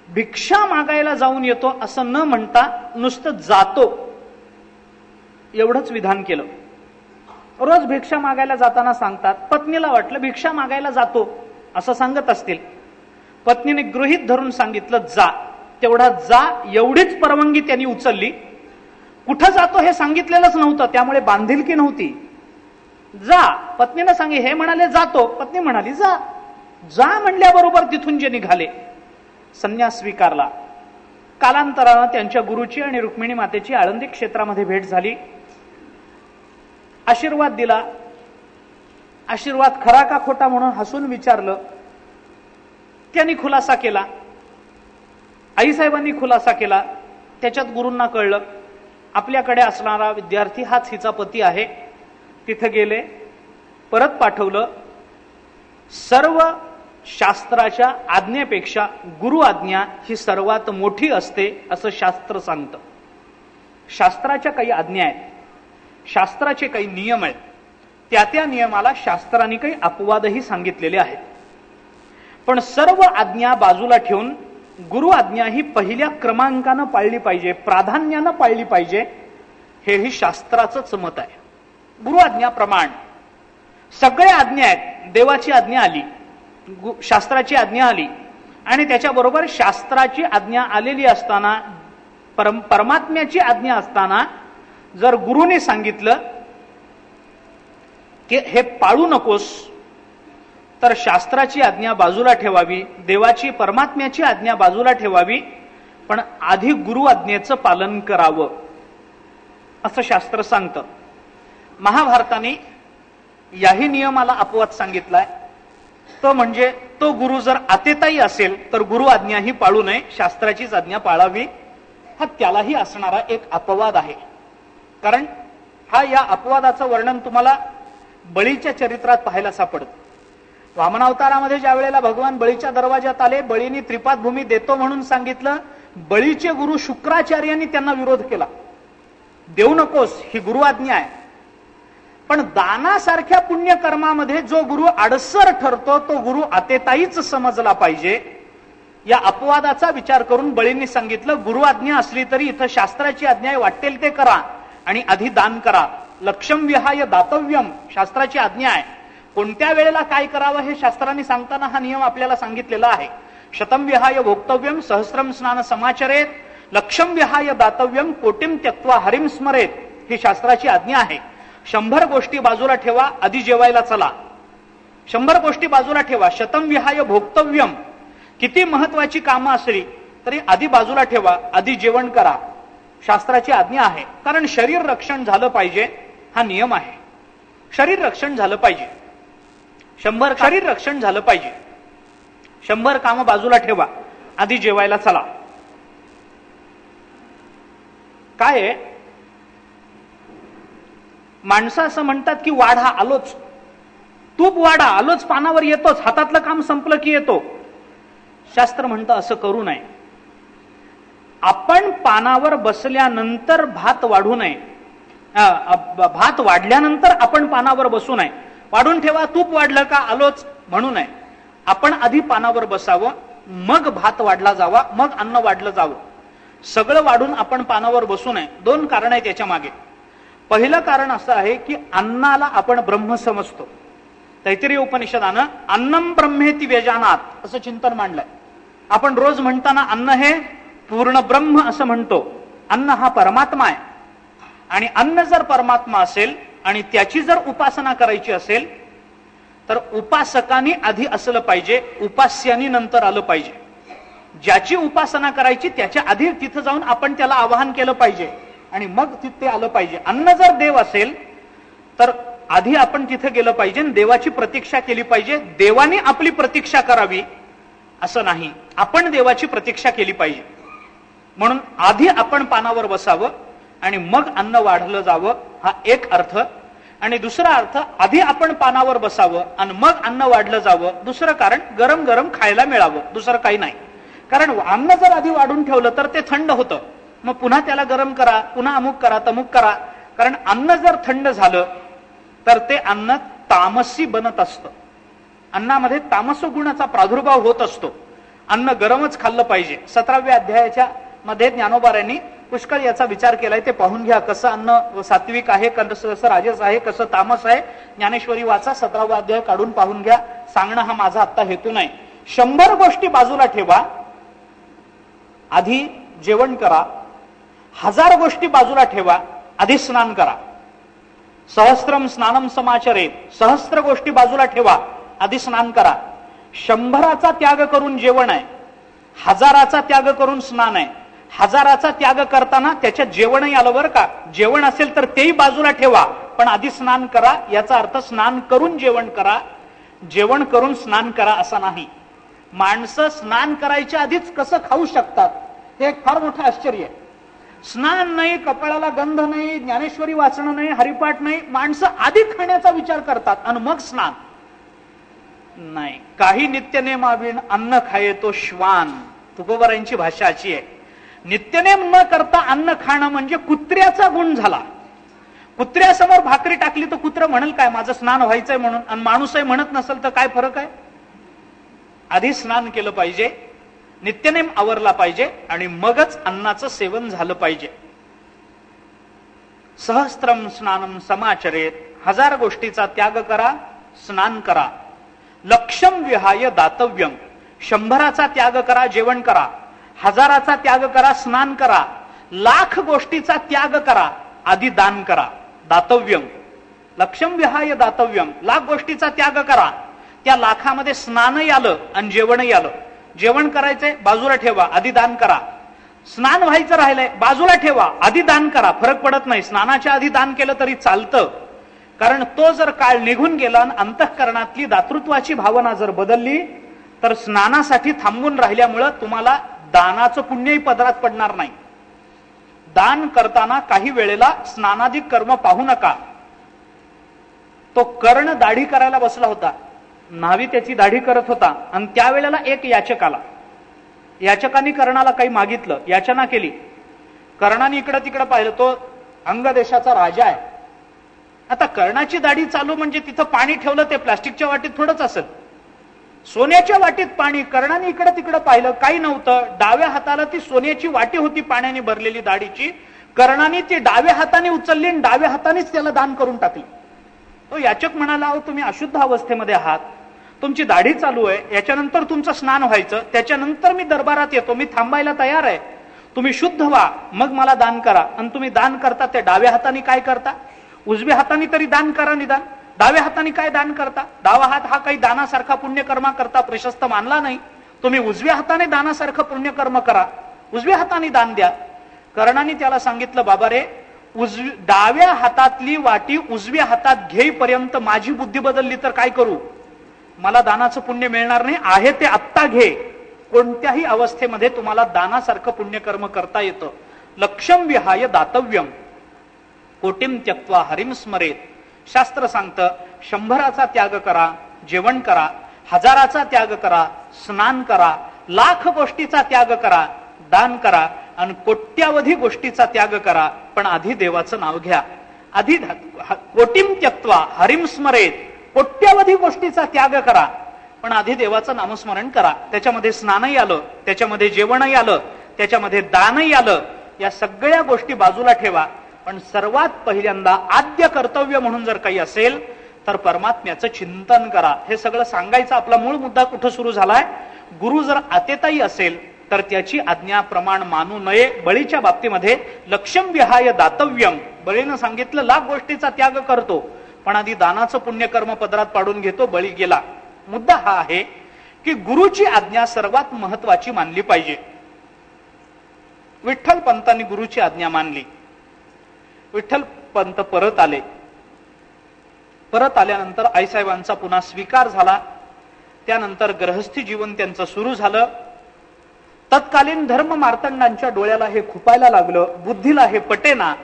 भिक्षा मागायला जाऊन येतो असं न म्हणता नुसतं जातो एवढंच विधान केलं. रोज भिक्षा मागायला जाताना सांगतात, पत्नीला वाटलं भिक्षा मागायला जातो असं सांगत असतील. पत्नीने गृहीत धरून सांगितलं जा, तेवढा जा एवढीच परवानगी त्यांनी उचलली. कुठं जातो हे सांगितलेलंच नव्हतं, त्यामुळे बांधिलकी नव्हती. जा, पत्नीने सांगे, हे म्हणाले जातो, पत्नी म्हणाली जा. जा म्हणल्याबरोबर तिथून जे निघाले, संन्यास स्वीकारला. कालांतरानं त्यांच्या गुरुची आणि रुक्मिणी मातेची आळंदी क्षेत्रामध्ये भेट झाली. आशीर्वाद दिला. आशीर्वाद खरा का खोटा म्हणून हसून विचारलं. त्यांनी खुलासा केला, आईसाहेबांनी खुलासा केला. त्याच्यात गुरूंना कळलं आपल्याकडे असणारा विद्यार्थी हाच हिचा पती आहे. तिथे गेले, परत पाठवलं. सर्व शास्त्राच्या आज्ञेपेक्षा गुरु आज्ञा ही सर्वात मोठी असते असं शास्त्र सांगतं. शास्त्राच्या काही आज्ञा आहेत, शास्त्राचे काही नियम आहेत, त्या नियमाला शास्त्राने काही अपवादही सांगितलेले आहेत. पण सर्व आज्ञा बाजूला ठेवून गुरु आज्ञा ही पहिल्या क्रमांकानं पाळली पाहिजे, प्राधान्यानं पाळली पाहिजे, हेही शास्त्राचंच मत आहे. गुरु आज्ञा प्रमाण सगळे आज्ञा आहेत. देवाची आज्ञा आली, शास्त्राची आज्ञा आली, आणि त्याच्याबरोबर शास्त्राची आज्ञा आलेली असताना, परमात्म्याची आज्ञा असताना जर गुरुने सांगितलं की हे पाळू नकोस, तर शास्त्राची आज्ञा बाजूला ठेवावी, देवाची परमात्म्याची आज्ञा बाजूला ठेवावी, पण आधी गुरु आज्ञेचं पालन करावं असं शास्त्र सांगतं. महाभारताने याही नियमाला अपवाद सांगितलाय. तो म्हणजे तो गुरु जर आतेताई असेल तर गुरु आज्ञा ही पाळू नये, शास्त्राचीच आज्ञा पाळावी. हा त्यालाही असणारा एक अपवाद आहे. कारण या अपवादाचं वर्णन तुम्हाला बळीच्या चरित्रात पाहायला सापडतं. वामनावतारामध्ये ज्या वेळेला भगवान बळीच्या दरवाजात आले, बळीनी त्रिपाद भूमी देतो म्हणून सांगितलं, बळीचे गुरु शुक्राचार्यांनी त्यांना विरोध केला. देऊ नकोस, ही गुरु आज्ञा आहे. पण दानासारख्या पुण्यकर्मामध्ये जो गुरु अडसर ठरतो तो गुरु आतेताईच समजला पाहिजे. या अपवादाचा विचार करून बळींनी सांगितलं, गुरु आज्ञा असली तरी इथं शास्त्राची आज्ञा आहे, वाटेल ते करा आणि आधी दान करा. लक्ष्यम विहाय दातव्यम, शास्त्राची आज्ञा आहे. कोणत्या वेळेला काय करावं हे शास्त्रांनी सांगताना हा नियम आपल्याला सांगितलेला आहे. शतम विहाय भोक्तव्यम सहस्रम स्नान समाचरेत, लक्ष्यम विहाय दातव्यम कोटिम त्यक्त्वा हरिम स्मरेत, ही शास्त्राची आज्ञा आहे. 100 गोष्टी बाजूला ठेवा, आधी जेवायला चला. 100 गोष्टी बाजूला ठेवा. शतम विहाय भोक्तव्यम, किती महत्वाची कामं असली तरी आधी बाजूला ठेवा, आधी जेवण करा. शास्त्राची आज्ञा आहे. कारण शरीर रक्षण झालं पाहिजे, हा नियम आहे. शरीर रक्षण झालं पाहिजे. 100 शरीर रक्षण झालं पाहिजे. 100 कामं बाजूला ठेवा, आधी जेवायला चला. काय आहे, माणसं असं म्हणतात की वाढा आलोच, तूप वाढा आलोच, पानावर येतोच, हातातलं काम संपलं की येतो. शास्त्र म्हणतं असं करू नये. आपण पानावर बसल्यानंतर भात वाढू नये. भात वाढल्यानंतर आपण पानावर बसू नये. वाढून ठेवा, तूप वाढलं का आलोच म्हणू नये. आपण आधी पानावर बसावं, मग भात वाढला जावा, मग अन्न वाढलं जावं. सगळं वाढून आपण पानावर बसू नये. 2 कारण आहेत याच्या मागे. पहिलं कारण असं आहे की अन्नाला आपण ब्रह्म समजतो. तैत्तिरीय उपनिषदानं अन्नम ब्रह्मेति व्यजानात असं चिंतन मांडलंय. आपण रोज म्हणताना अन्न हे पूर्ण ब्रह्म असं म्हणतो. अन्न हा परमात्मा आहे आणि अन्न जर परमात्मा असेल आणि त्याची जर उपासना करायची असेल तर उपासकांनी आधी असलं पाहिजे, उपास्यांनी नंतर आलं पाहिजे. ज्याची उपासना करायची त्याच्या आधी तिथं जाऊन आपण त्याला आवाहन केलं पाहिजे आणि मग तिथे आलं पाहिजे. अन्न जर देव असेल तर आधी आपण तिथे गेलं पाहिजे, देवाची प्रतीक्षा केली पाहिजे. देवाने आपली प्रतीक्षा करावी असं नाही, आपण देवाची प्रतीक्षा केली पाहिजे. म्हणून आधी आपण पानावर बसावं आणि मग अन्न वाढलं जावं, हा एक अर्थ. आणि दुसरा अर्थ, आधी आपण पानावर बसावं आणि मग अन्न वाढलं जावं. दुसरं कारण, गरम गरम खायला मिळावं, दुसरं काही नाही. कारण अन्न जर आधी वाढून ठेवलं तर ते थंड होतं, मग पुन्हा त्याला गरम करा, पुन्हा अमुक करा, तमुक करा. कारण अन्न जर थंड झालं तर ते अन्न तामसी बनत असतं. अन्नामध्ये तामस गुणाचा प्रादुर्भाव होत असतो. अन्न गरमच खाल्लं पाहिजे. 17व्या अध्यायाच्या मध्ये ज्ञानोबारांनी पुष्कळ याचा विचार केलाय, ते पाहून घ्या. कसं अन्न सात्विक आहे, कसं राजस आहे, कसं तामस आहे. ज्ञानेश्वरी वाचा, 17वा अध्याय काढून पाहून घ्या. सांगणं हा माझा आत्ता हेतू नाही. 100 गोष्टी बाजूला ठेवा, आधी जेवण करा. 1000 गोष्टी बाजूला ठेवा, आधी स्नान करा. सहस्त्रम स्नानम समाचरेत, 100 गोष्टी बाजूला ठेवा, आधी स्नान करा. 100चा त्याग करून जेवण आहे, 1000चा त्याग करून स्नान आहे. 1000चा त्याग करताना त्याच्यात जेवणही आलं बरं का. जेवण असेल तर तेही बाजूला ठेवा, पण आधी स्नान करा. याचा अर्थ स्नान करून जेवण करा, जेवण करून स्नान करा असा नाही. माणसं स्नान करायच्या आधीच कसं खाऊ शकतात हे एक फार मोठं आश्चर्य आहे. स्नान नाही, कपाळाला गंध नाही, ज्ञानेश्वरी वाचणं नाही, हरिपाठ नाही, माणसं आधी खाण्याचा विचार करतात आणि मग स्नान नाही. काही नित्यनेमाविण अन्न खाये तो श्वान, तुकोबारांची भाषा अशी आहे. नित्यनेम न करता अन्न खाणं म्हणजे कुत्र्याचा गुण झाला. कुत्र्यासमोर भाकरी टाकली तर कुत्र म्हणेल काय, माझं स्नान व्हायचंय म्हणून, आणि माणूसही म्हणत नसेल तर काय फरक आहे. आधी स्नान केलं पाहिजे, नित्यनेम आवरला पाहिजे आणि मगच अन्नाचं सेवन झालं पाहिजे. सहस्त्रम स्नानम समाचरेत, 1000 गोष्टीचा त्याग करा, स्नान करा. लक्ष्यम विहाय दातव्यम, 100चा त्याग करा, जेवण करा. 1000चा त्याग करा, स्नान करा. 1,00,000 गोष्टीचा त्याग करा, आधी दान करा. दातव्यम, लक्ष्यम विहाय दातव्यम, 1,00,000 गोष्टीचा त्याग करा. त्या 1,00,000मध्ये स्नानही आलं आणि जेवणही आलं. जेवण करायचंय, बाजूला ठेवा, आधी दान करा. स्नान व्हायचं राहिलंय, बाजूला ठेवा, आधी दान करा. फरक पडत नाही, स्नानाच्या आधी दान केलं तरी चालतं. कारण तो जर काळ निघून गेला आणि अंतःकरणातली दातृत्वाची भावना जर बदलली तर स्नानासाठी थांबून राहिल्यामुळं तुम्हाला दानाचं पुण्यही पदरात पडणार नाही. दान करताना काही वेळेला स्नानादी कर्म पाहू नका. तो कर्ण दाढी करायला बसला होता, न्हावी त्याची दाढी करत होता आणि त्यावेळेला एक याचक आला. याचकांनी कर्णाला काही मागितलं, याचना केली. कर्णाने इकडं तिकडं पाहिलं, तो अंग देशाचा राजा आहे. आता कर्णाची दाढी चालू म्हणजे तिथं पाणी ठेवलं ते प्लास्टिकच्या वाटीत थोडंच असेल, सोन्याच्या वाटीत पाणी. कर्णाने इकडं तिकडं पाहिलं, काही नव्हतं. डाव्या हाताला ती सोन्याची वाटी होती पाण्याने भरलेली दाढीची. कर्णाने ती डाव्या हाताने उचलली आणि डाव्या हातानेच त्याला दान करून टाकली. तो याचक म्हणाला, अहो तुम्ही अशुद्ध अवस्थेमध्ये आहात, तुमची दाढी चालू आहे, याच्यानंतर तुमचं स्नान व्हायचं, त्याच्यानंतर मी दरबारात येतो, मी थांबायला तयार आहे, तुम्ही शुद्ध व्हा मग मला दान करा. आणि तुम्ही दान करता ते डाव्या हाताने काय करता? उजव्या हाताने तरी दान करा निदान. डाव्या हाताने काय दान करता? डावा हात हा काही दानासारखा पुण्यकर्मा करता प्रशस्त मानला नाही. तुम्ही उजव्या हाताने दानासारखं पुण्यकर्म करा, उजव्या हाताने दान द्या. कर्णाने त्याला सांगितलं, बाबा रे, डाव्या हातातली वाटी उजव्या हातात घेईपर्यंत माझी बुद्धी बदलली तर काय करू? मला दानाचं पुण्य मिळणार नाही. आहे ते आत्ता घे. कोणत्याही अवस्थेमध्ये तुम्हाला दानासारखं पुण्यकर्म करता येतं. लक्ष्यम विहाय दातव्यम कोटीम त्यक्त्वा हरिम स्मरेत. शास्त्र सांगतं 100चा त्याग करा, जेवण करा, 1000चा त्याग करा, स्नान करा, लाख गोष्टीचा त्याग करा, दान करा आणि कोट्यावधी गोष्टीचा त्याग करा, पण आधी देवाचं नाव घ्या. आधी कोटीम त्यक्त्वा हरिम स्मरेत, कोट्यावधी गोष्टीचा त्याग करा, पण आधी देवाचं नामस्मरण करा. त्याच्यामध्ये स्नानही आलं, त्याच्यामध्ये जेवणही आलं, त्याच्यामध्ये दानही आलं. या सगळ्या गोष्टी बाजूला ठेवा, पण सर्वात पहिल्यांदा आद्य कर्तव्य म्हणून जर काही असेल तर परमात्म्याचं चिंतन करा. हे सगळं सांगायचा आपला मूळ मुद्दा कुठं सुरू झालाय? गुरु जर आतेताई असेल तर त्याची आज्ञा प्रमाण मानू नये. बळीच्या बाबतीमध्ये लक्ष्यम विहाय दातव्यम, बळीनं सांगितलं लाख गोष्टीचा त्याग करतो, पण आधी दानाचं पुण्यकर्म पदरात पाडून घेतो. बळी गेला. मुद्दा हा आहे की गुरुची आज्ञा सर्वात महत्वाची मानली पाहिजे. विठ्ठल पंतांनी गुरुची आज्ञा मानली. विठ्ठल पंत परत आले. परत आल्यानंतर आईसाहेबांचा पुन्हा स्वीकार झाला. त्यानंतर गृहस्थी जीवन त्यांचं सुरू झालं. तत्कालीन धर्म मार्तंडांच्या डोळ्याला हे खुपायला लागलं, बुद्धीला हे पटेना.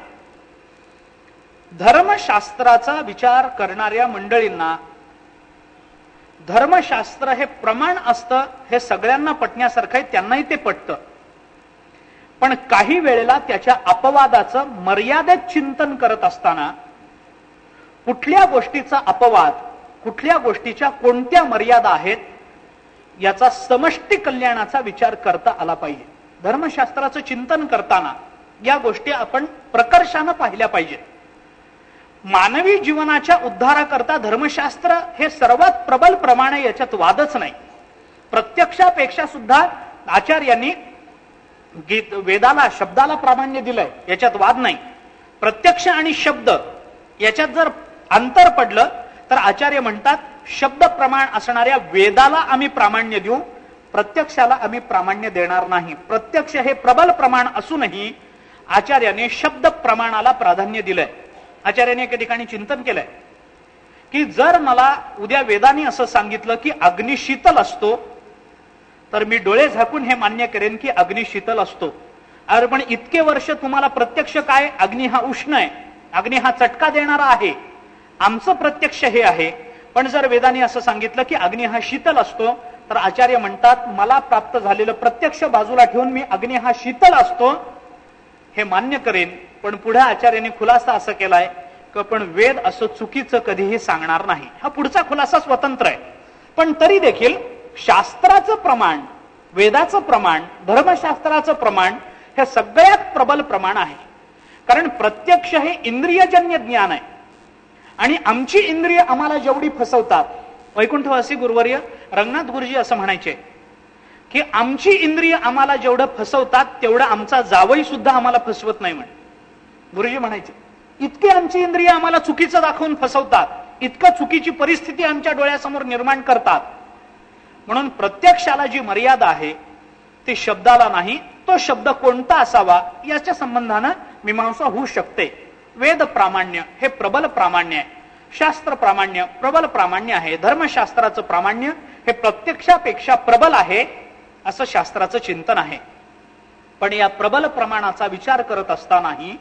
धर्मशास्त्राचा विचार करणाऱ्या मंडळींना धर्मशास्त्र हे प्रमाण असतं हे सगळ्यांना पटण्यासारखं आहे, त्यांनाही ते पटतं. पण काही वेळेला त्याच्या अपवादाचं मर्यादित चिंतन करत असताना कुठल्या गोष्टीचा अपवाद, कुठल्या गोष्टीच्या कोणत्या मर्यादा आहेत याचा समष्टी कल्याणाचा विचार करता आला पाहिजे. धर्मशास्त्राचं चिंतन करताना या गोष्टी आपण प्रकर्षानं पाहिल्या पाहिजेत. मानवी जीवनाच्या उद्धाराकरता धर्मशास्त्र हे सर्वात प्रबल प्रमाणे, याच्यात वादच नाही. प्रत्यक्षापेक्षा सुद्धा आचार्यांनी वेदाला, शब्दाला प्राधान्य दिलंय, याच्यात वाद नाही. प्रत्यक्ष आणि शब्द याच्यात जर अंतर पडलं तर आचार्य म्हणतात शब्द प्रमाण असणाऱ्या वेदाला आम्ही प्रामाण्य देऊ, प्रत्यक्षाला आम्ही प्रामाण्य देणार नाही. प्रत्यक्ष हे प्रबल प्रमाण असूनही आचार्याने शब्द प्रमाणाला प्राधान्य दिलंय. आचार्याने एका ठिकाणी चिंतन केलंय की जर मला उद्या वेदाने असं सांगितलं की अग्नी शीतल असतो, तर मी डोळे झाकून हे मान्य करेन की अग्नी शीतल असतो. अरे पण इतके वर्ष तुम्हाला प्रत्यक्ष काय? अग्नी हा उष्ण आहे, अग्नी हा चटका देणारा आहे. आमचं प्रत्यक्ष हे आहे. पण जर वेदाने असं सांगितलं की अग्नी हा शीतल असतो, तर आचार्य म्हणतात मला प्राप्त झालेलं प्रत्यक्ष बाजूला ठेवून मी अग्नी हा शीतल असतो हे मान्य करेन. पण पुढे आचार्याने खुलासा असं केलाय की पण वेद असं चुकीचं कधीही सांगणार नाही. हा पुढचा खुलासा स्वतंत्र आहे. पण तरी देखील शास्त्राचं प्रमाण, वेदाचं प्रमाण, धर्मशास्त्राचं प्रमाण हे सगळ्यात प्रबल प्रमाण आहे. कारण प्रत्यक्ष हे इंद्रियजन्य ज्ञान आहे आणि आमची इंद्रिय आम्हाला जेवढी फसवतात, वैकुंठवासी गुरुवर्य रंगनाथ गुरुजी असं म्हणायचे की आमची इंद्रिय आम्हाला जेवढं फसवतात तेवढं आमचा जावई सुद्धा आम्हाला फसवत नाही म्हणे. गुरुजी म्हणायचे इतके आमची इंद्रिय आम्हाला चुकीचं दाखवून फसवतात, इतकं चुकीची परिस्थिती आमच्या डोळ्यासमोर निर्माण करतात. म्हणून प्रत्यक्षाला जी मर्यादा आहे ती शब्दाला नाही. तो शब्द कोणता असावा याच्या संबंधानं मीमांसा होऊ शकते. वेद प्रामाण्य हे प्रबल प्रामाण्य आहे. शास्त्र प्रामाण्य प्रबल प्रामाण्य आहे. धर्मशास्त्राचं प्रामाण्य हे प्रत्यक्षापेक्षा प्रबल आहे असं शास्त्राचं चिंतन आहे. पण या प्रबल प्रमाणाचा विचार करत असतानाही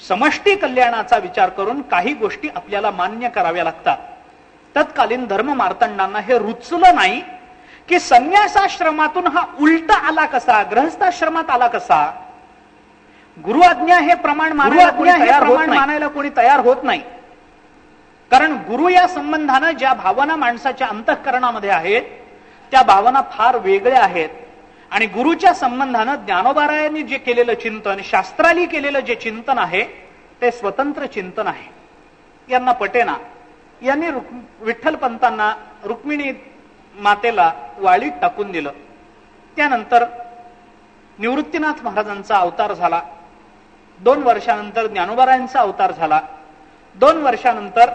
समष्टी कल्याणाचा विचार करून काही गोष्टी आपल्याला मान्य कराव्या लागतात. तत्कालीन धर्म मार्तंडांना हे रुचलं नाही की संन्यासाश्रमातून हा उलटा आला कसा, गृहस्थाश्रमात आला कसा. गुरु आज्ञा हे प्रमाण मानायला कोणी तयार होत नाही. कारण गुरु या संबंधानं ज्या भावना माणसाच्या अंतःकरणामध्ये आहेत त्या भावना फार वेगळ्या आहेत. आणि गुरुच्या संबंधानं ज्ञानोबारायांनी जे केलेलं चिंतन, शास्त्राली केलेलं जे चिंतन आहे ते स्वतंत्र चिंतन आहे. यांना पटेना. यांनी विठ्ठलपंतांना रुक्मिणी मातेला वाळीत टाकून दिलं. त्यानंतर निवृत्तीनाथ महाराजांचा अवतार झाला. 2 वर्षानंतर ज्ञानोबारायांचा अवतार झाला. 2 वर्षानंतर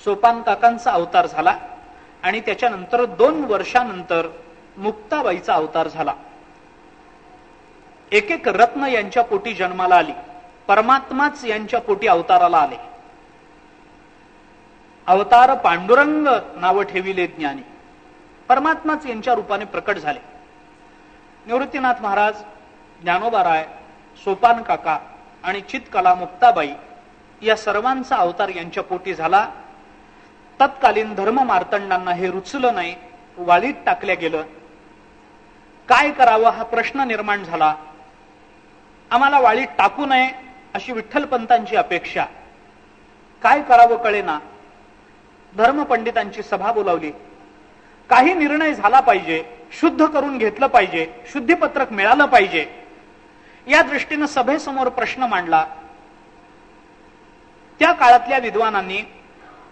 सोपान काकांचा अवतार झाला. आणि त्याच्यानंतर 2 वर्षानंतर मुक्ताबाईचा अवतार झाला. एक एक रत्न यांच्या पोटी जन्माला आली. परमात्माच यांच्या पोटी अवताराला आले. अवतार पांडुरंग नाव ठेविले ज्ञानी. परमात्माच यांच्या रूपाने प्रकट झाले. निवृत्तीनाथ महाराज, ज्ञानोबाराय, सोपान काका आणि चितकला मुक्ताबाई या सर्वांचा अवतार यांच्या पोटी झाला. तत्कालीन धर्म मार्तंडांना हे रुचलं नाही. वाळीत टाकल्या गेलं. काय करावं हा प्रश्न निर्माण झाला. आम्हाला वाळीत टाकू नये अशी विठ्ठलपंतांची अपेक्षा. काय करावं कळेना. धर्मपंडितांची सभा बोलावली. काही निर्णय झाला पाहिजे, शुद्ध करून घेतलं पाहिजे, शुद्धीपत्रक मिळालं पाहिजे, या दृष्टीनं सभेसमोर प्रश्न मांडला. त्या काळातल्या विद्वानांनी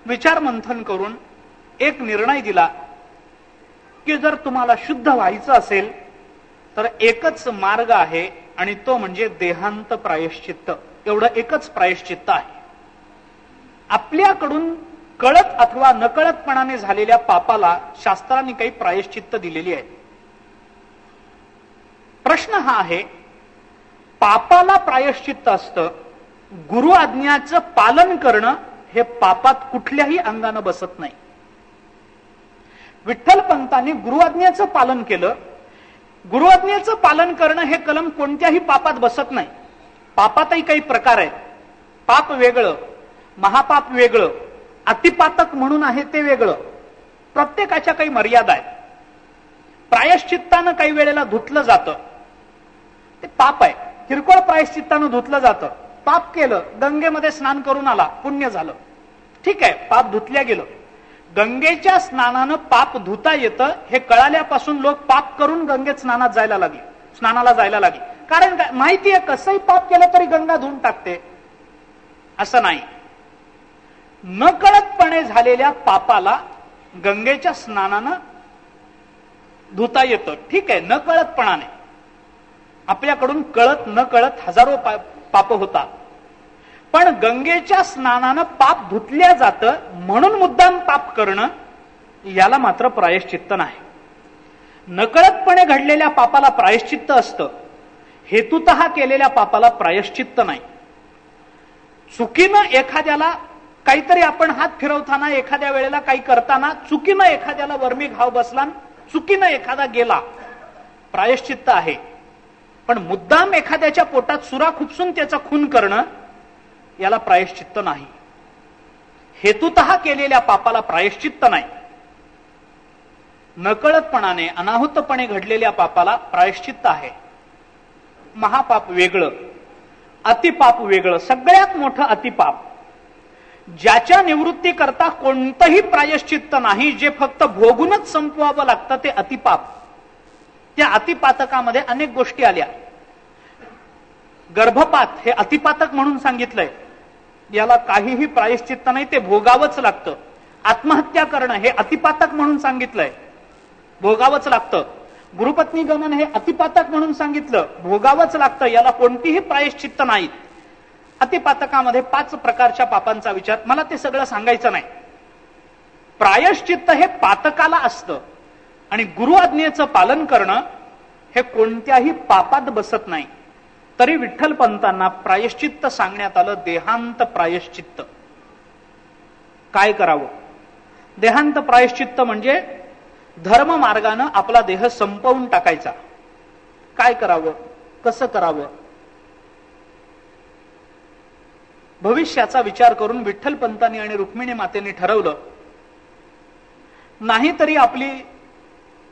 विचार मंथन करून एक निर्णय दिला की जर तुम्हाला शुद्ध व्हायचं असेल तर एकच मार्ग आहे आणि तो म्हणजे देहांत प्रायश्चित्त. एवढं एकच प्रायश्चित्त आहे. आपल्याकडून कळत अथवा नकळतपणाने झालेल्या पापाला शास्त्रांनी काही प्रायश्चित्त दिलेली आहे. प्रश्न हा आहे, पापाला प्रायश्चित्त असतं, गुरु आज्ञाचं पालन करणं हे पापात कुठल्याही अंगानं बसत नाही. विठ्ठलपंतांनी गुरुआज्ञेचं पालन केलं. गुरुआज्ञेचं पालन करणं हे कलम कोणत्याही पापात बसत नाही. पापातही काही प्रकार आहेत. पाप वेगळं, महापाप वेगळं, अतिपातक म्हणून आहे ते वेगळं. प्रत्येकाच्या काही मर्यादा आहेत. प्रायश्चित्तानं काही वेळेला धुतलं जातं, ते पाप आहे. किरकोळ प्रायश्चित्तानं धुतलं जातं. पाप केलं, गंगेमध्ये स्नान करून आला, पुण्य झालं, ठीक आहे, पाप धुतल्या गेलं. गंगेच्या स्नानानं पाप धुता येतं हे कळाल्यापासून लोक पाप करून गंगेत स्नानाला जायला लागले. कारण काय माहितीये, कसंही पाप केलं तरी गंगा धुवून टाकते. असं नाही. नकळतपणे झालेल्या पापाला गंगेच्या स्नानानं धुता येतं, ठीक आहे, नकळतपणाने. आपल्याकडून कळत नकळत हजारो पाप होतात, पण गंगेच्या स्नानानं पाप धुतल्या जातं म्हणून मुद्दाम पाप करणं याला मात्र प्रायश्चित्त नाही. नकळतपणे घडलेल्या पापाला प्रायश्चित्त असतं, हेतुतः केलेल्या पापाला प्रायश्चित्त नाही. चुकीनं एखाद्याला काहीतरी आपण हात फिरवताना, एखाद्या वेळेला काही करताना चुकीनं एखाद्याला वर्मी घाव बसला, चुकीनं एखादा गेला, प्रायश्चित्त आहे. पण मुद्दाम एखाद्याच्या पोटात सुरा खुपसून त्याचा खून करणं याला प्रायश्चित्त नाही. हेतुतः केलेल्या पापाला प्रायश्चित्त नाही. नकळतपणाने अनाहुतपणे घडलेल्या पापाला प्रायश्चित्त आहे. महापाप वेगळं, अतिपाप वेगळं. सगळ्यात मोठं अतिपाप, ज्याच्या निवृत्ती करता कोणतंही प्रायश्चित्त नाही, जे फक्त भोगूनच संपवावं लागतं, ते अतिपाप. त्या अतिपातकामध्ये अनेक गोष्टी आल्या. गर्भपात हे अतिपातक म्हणून सांगितलंय, याला काहीही प्रायश्चित्त नाही, ते भोगावंच लागतं. आत्महत्या करणं हे अतिपातक म्हणून सांगितलंय, भोगावंच लागतं. गुरुपत्नी गमन हे अतिपातक म्हणून सांगितलं, भोगावंच लागतं, याला कोणतीही प्रायश्चित्त नाही. अतिपातकामध्ये 5 प्रकारच्या पापांचा विचार, मला ते सगळं सांगायचं नाही. प्रायश्चित्त हे पातकाला असतं आणि गुरु आज्ञेचं पालन करणं हे कोणत्याही पापात बसत नाही. तरी विठ्ठलपंतांना प्रायश्चित्त सांगण्यात आलं, देहांत प्रायश्चित्त. काय करावं? देहांत प्रायश्चित्त म्हणजे धर्म मार्गानं आपला देह संपवून टाकायचा. काय करावं, कसं करावं. भविष्याचा विचार करून विठ्ठलपंतांनी आणि रुक्मिणी मातेने ठरवलं, नाहीतरी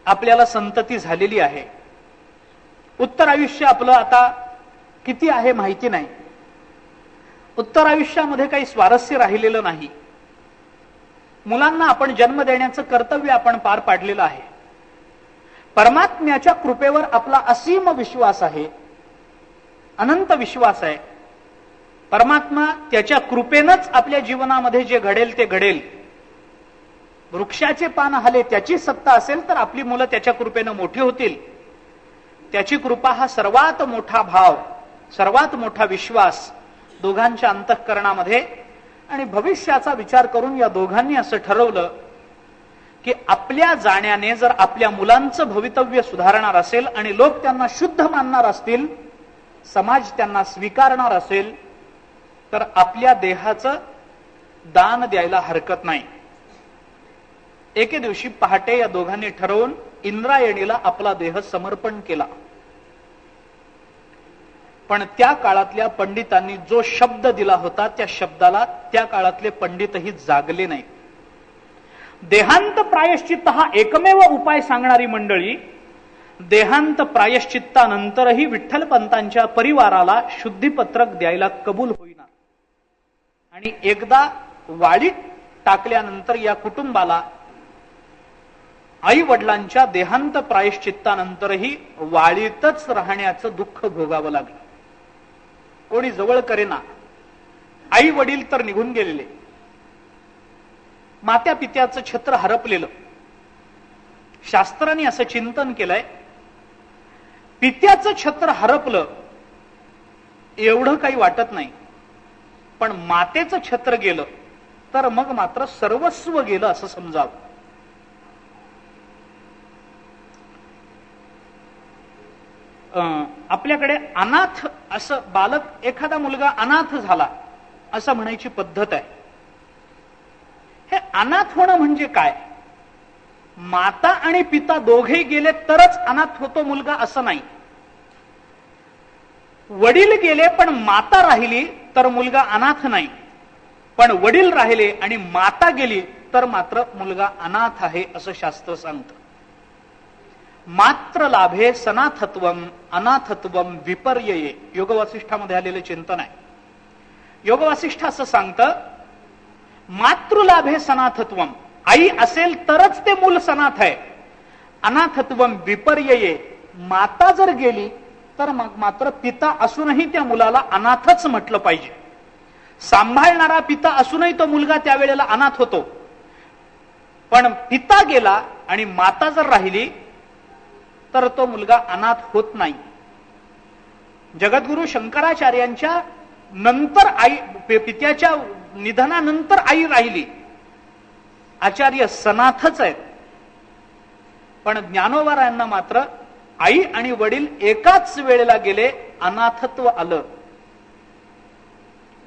आपल्याला संतती झालेली आहे, उत्तर आयुष्य आपलं आता किती आहे माहिती नाही, उत्तर आयुष्यामध्ये काही स्वारस्य राहिलेलं नाही, मुलांना आपण जन्म देण्याचं कर्तव्य आपण पार पाडलेलं आहे, परमात्म्याच्या कृपेवर आपला असीम विश्वास आहे, अनंत विश्वास आहे. परमात्मा त्याच्या कृपेनंच आपल्या जीवनामध्ये जे घडेल ते घडेल. वृक्षाचे पान हले त्याची सत्ता असेल तर आपली मुलं त्याच्या कृपेनं मोठी होतील. त्याची कृपा हा सर्वात मोठा भाव, सर्वात मोठा विश्वास दोघांच्या अंतःकरणामध्ये. आणि भविष्याचा विचार करून या दोघांनी असं ठरवलं की आपल्या जाण्याने जर आपल्या मुलांचं भवितव्य सुधारणार असेल आणि लोक त्यांना शुद्ध मानणार असतील, समाज त्यांना स्वीकारणार असेल, तर आपल्या देहाचं दान द्यायला हरकत नाही. एके दिवशी पहाटे या दोघांनी ठरवून इंद्रायणीला आपला देह समर्पण केला. पण त्या काळातल्या पंडितांनी जो शब्द दिला होता त्या शब्दाला त्या काळातले पंडितही जागले नाही. देहांत प्रायश्चित्त हा एकमेव उपाय सांगणारी मंडळी देहांत प्रायश्चित्तानंतरही विठ्ठलपंतांच्या परिवाराला शुद्धीपत्रक द्यायला कबूल होईना. आणि एकदा वाळीत टाकल्यानंतर या कुटुंबाला आई वडिलांच्या देहांत प्रायश्चित्तानंतरही वाळीतच राहण्याचं दुःख भोगावं लागलं. कोणी जवळ करेना. आई वडील तर निघून गेलेले, मात्या पित्याचं छत्र हरपलेलं. शास्त्रांनी असं चिंतन केलंय, पित्याचं छत्र हरपलं एवढं काही वाटत नाही, पण मातेचं छत्र गेलं तर मग मात्र सर्वस्व गेलं असं समजावं. आपल्याकडे अनाथ असं बालक, एखादा मुलगा अनाथ झाला असं म्हणायची पद्धत आहे. हे अनाथ होणं म्हणजे काय? माता आणि पिता दोघे गेले तरच अनाथ होतो मुलगा असं नाही. वडील गेले पण माता राहिली तर मुलगा अनाथ नाही, पण वडील राहिले आणि माता गेली तर मात्र मुलगा अनाथ आहे असं शास्त्र सांगतं. मात्र लाभे सनाथत्वम अनाथत्वम विपर्यये योगवासिष्ठामध्ये आलेले चिंतन आहे. योगवासिष्ठ असं सांगतं, मातृलाभे सनाथत्वम, आई असेल तरच ते मूल सनाथ आहे. अनाथत्वम विपर्यये, माता जर गेली तर मग मात्र पिता असूनही त्या मुलाला अनाथच म्हटलं पाहिजे. सांभाळणारा पिता असूनही तो मुलगा त्यावेळेला अनाथ होतो. पण पिता गेला आणि माता जर राहिली तर तो मुलगा अनाथ होत नाही. जगद्गुरु शंकराचार्यांच्या नंतर आई, पित्याच्या निधनानंतर आई राहिली. आचार्य सनाथच आहेत. पण ज्ञानोबारायांना मात्र आई आणि वडील एकाच वेळेला गेले, अनाथत्व आलं.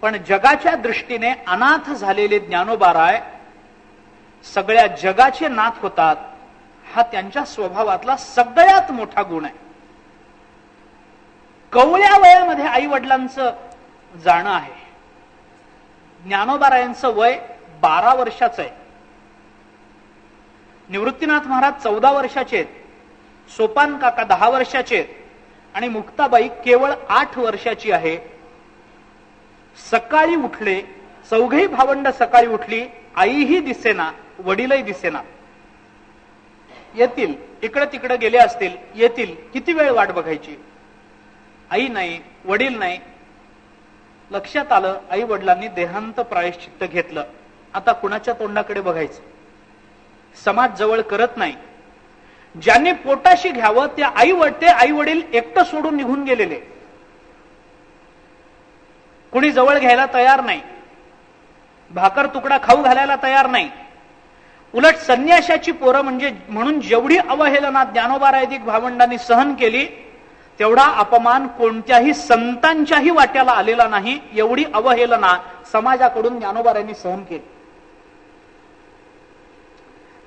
पण जगाच्या दृष्टीने अनाथ झालेले ज्ञानोबाराय सगळ्या जगाचे नाथ होतात, हा त्यांच्या स्वभावातला सगळ्यात मोठा गुण आहे. कवळ्या वयामध्ये आई वडिलांचं जाणं आहे. ज्ञानोबारायांचं वय 12 वर्षाचं आहे. निवृत्तीनाथ महाराज 14 वर्षाचे आहेत, सोपान काका 10 वर्षाचे आहेत आणि मुक्ताबाई केवळ 8 वर्षाची आहे. सकाळी उठले, चौघही भावंड सकाळी उठली, आईही दिसेना वडीलही दिसेना. येतील, इकडे तिकडे गेले असतील, येतील, किती वेळ वाट बघायची. आई नाही, वडील नाही. लक्षात आलं आई वडिलांनी देहांत प्रायश्चित्त घेतलं. आता कुणाच्या तोंडाकडे बघायचं? समाज जवळ करत नाही. ज्यांनी पोटाशी घ्यावं ते आई वडील एकटं सोडून निघून गेलेले, कुणी जवळ घ्यायला तयार नाही, भाकर तुकडा खाऊ घालायला तयार नाही. उलट संन्याशाची पोरं म्हणून जेवढी अवहेलना ज्ञानोबारायदिक भावंडांनी सहन केली तेवढा अपमान कोणत्याही संतांच्याही वाट्याला आलेला नाही. एवढी अवहेलना समाजाकडून ज्ञानोबारायांनी सहन केली.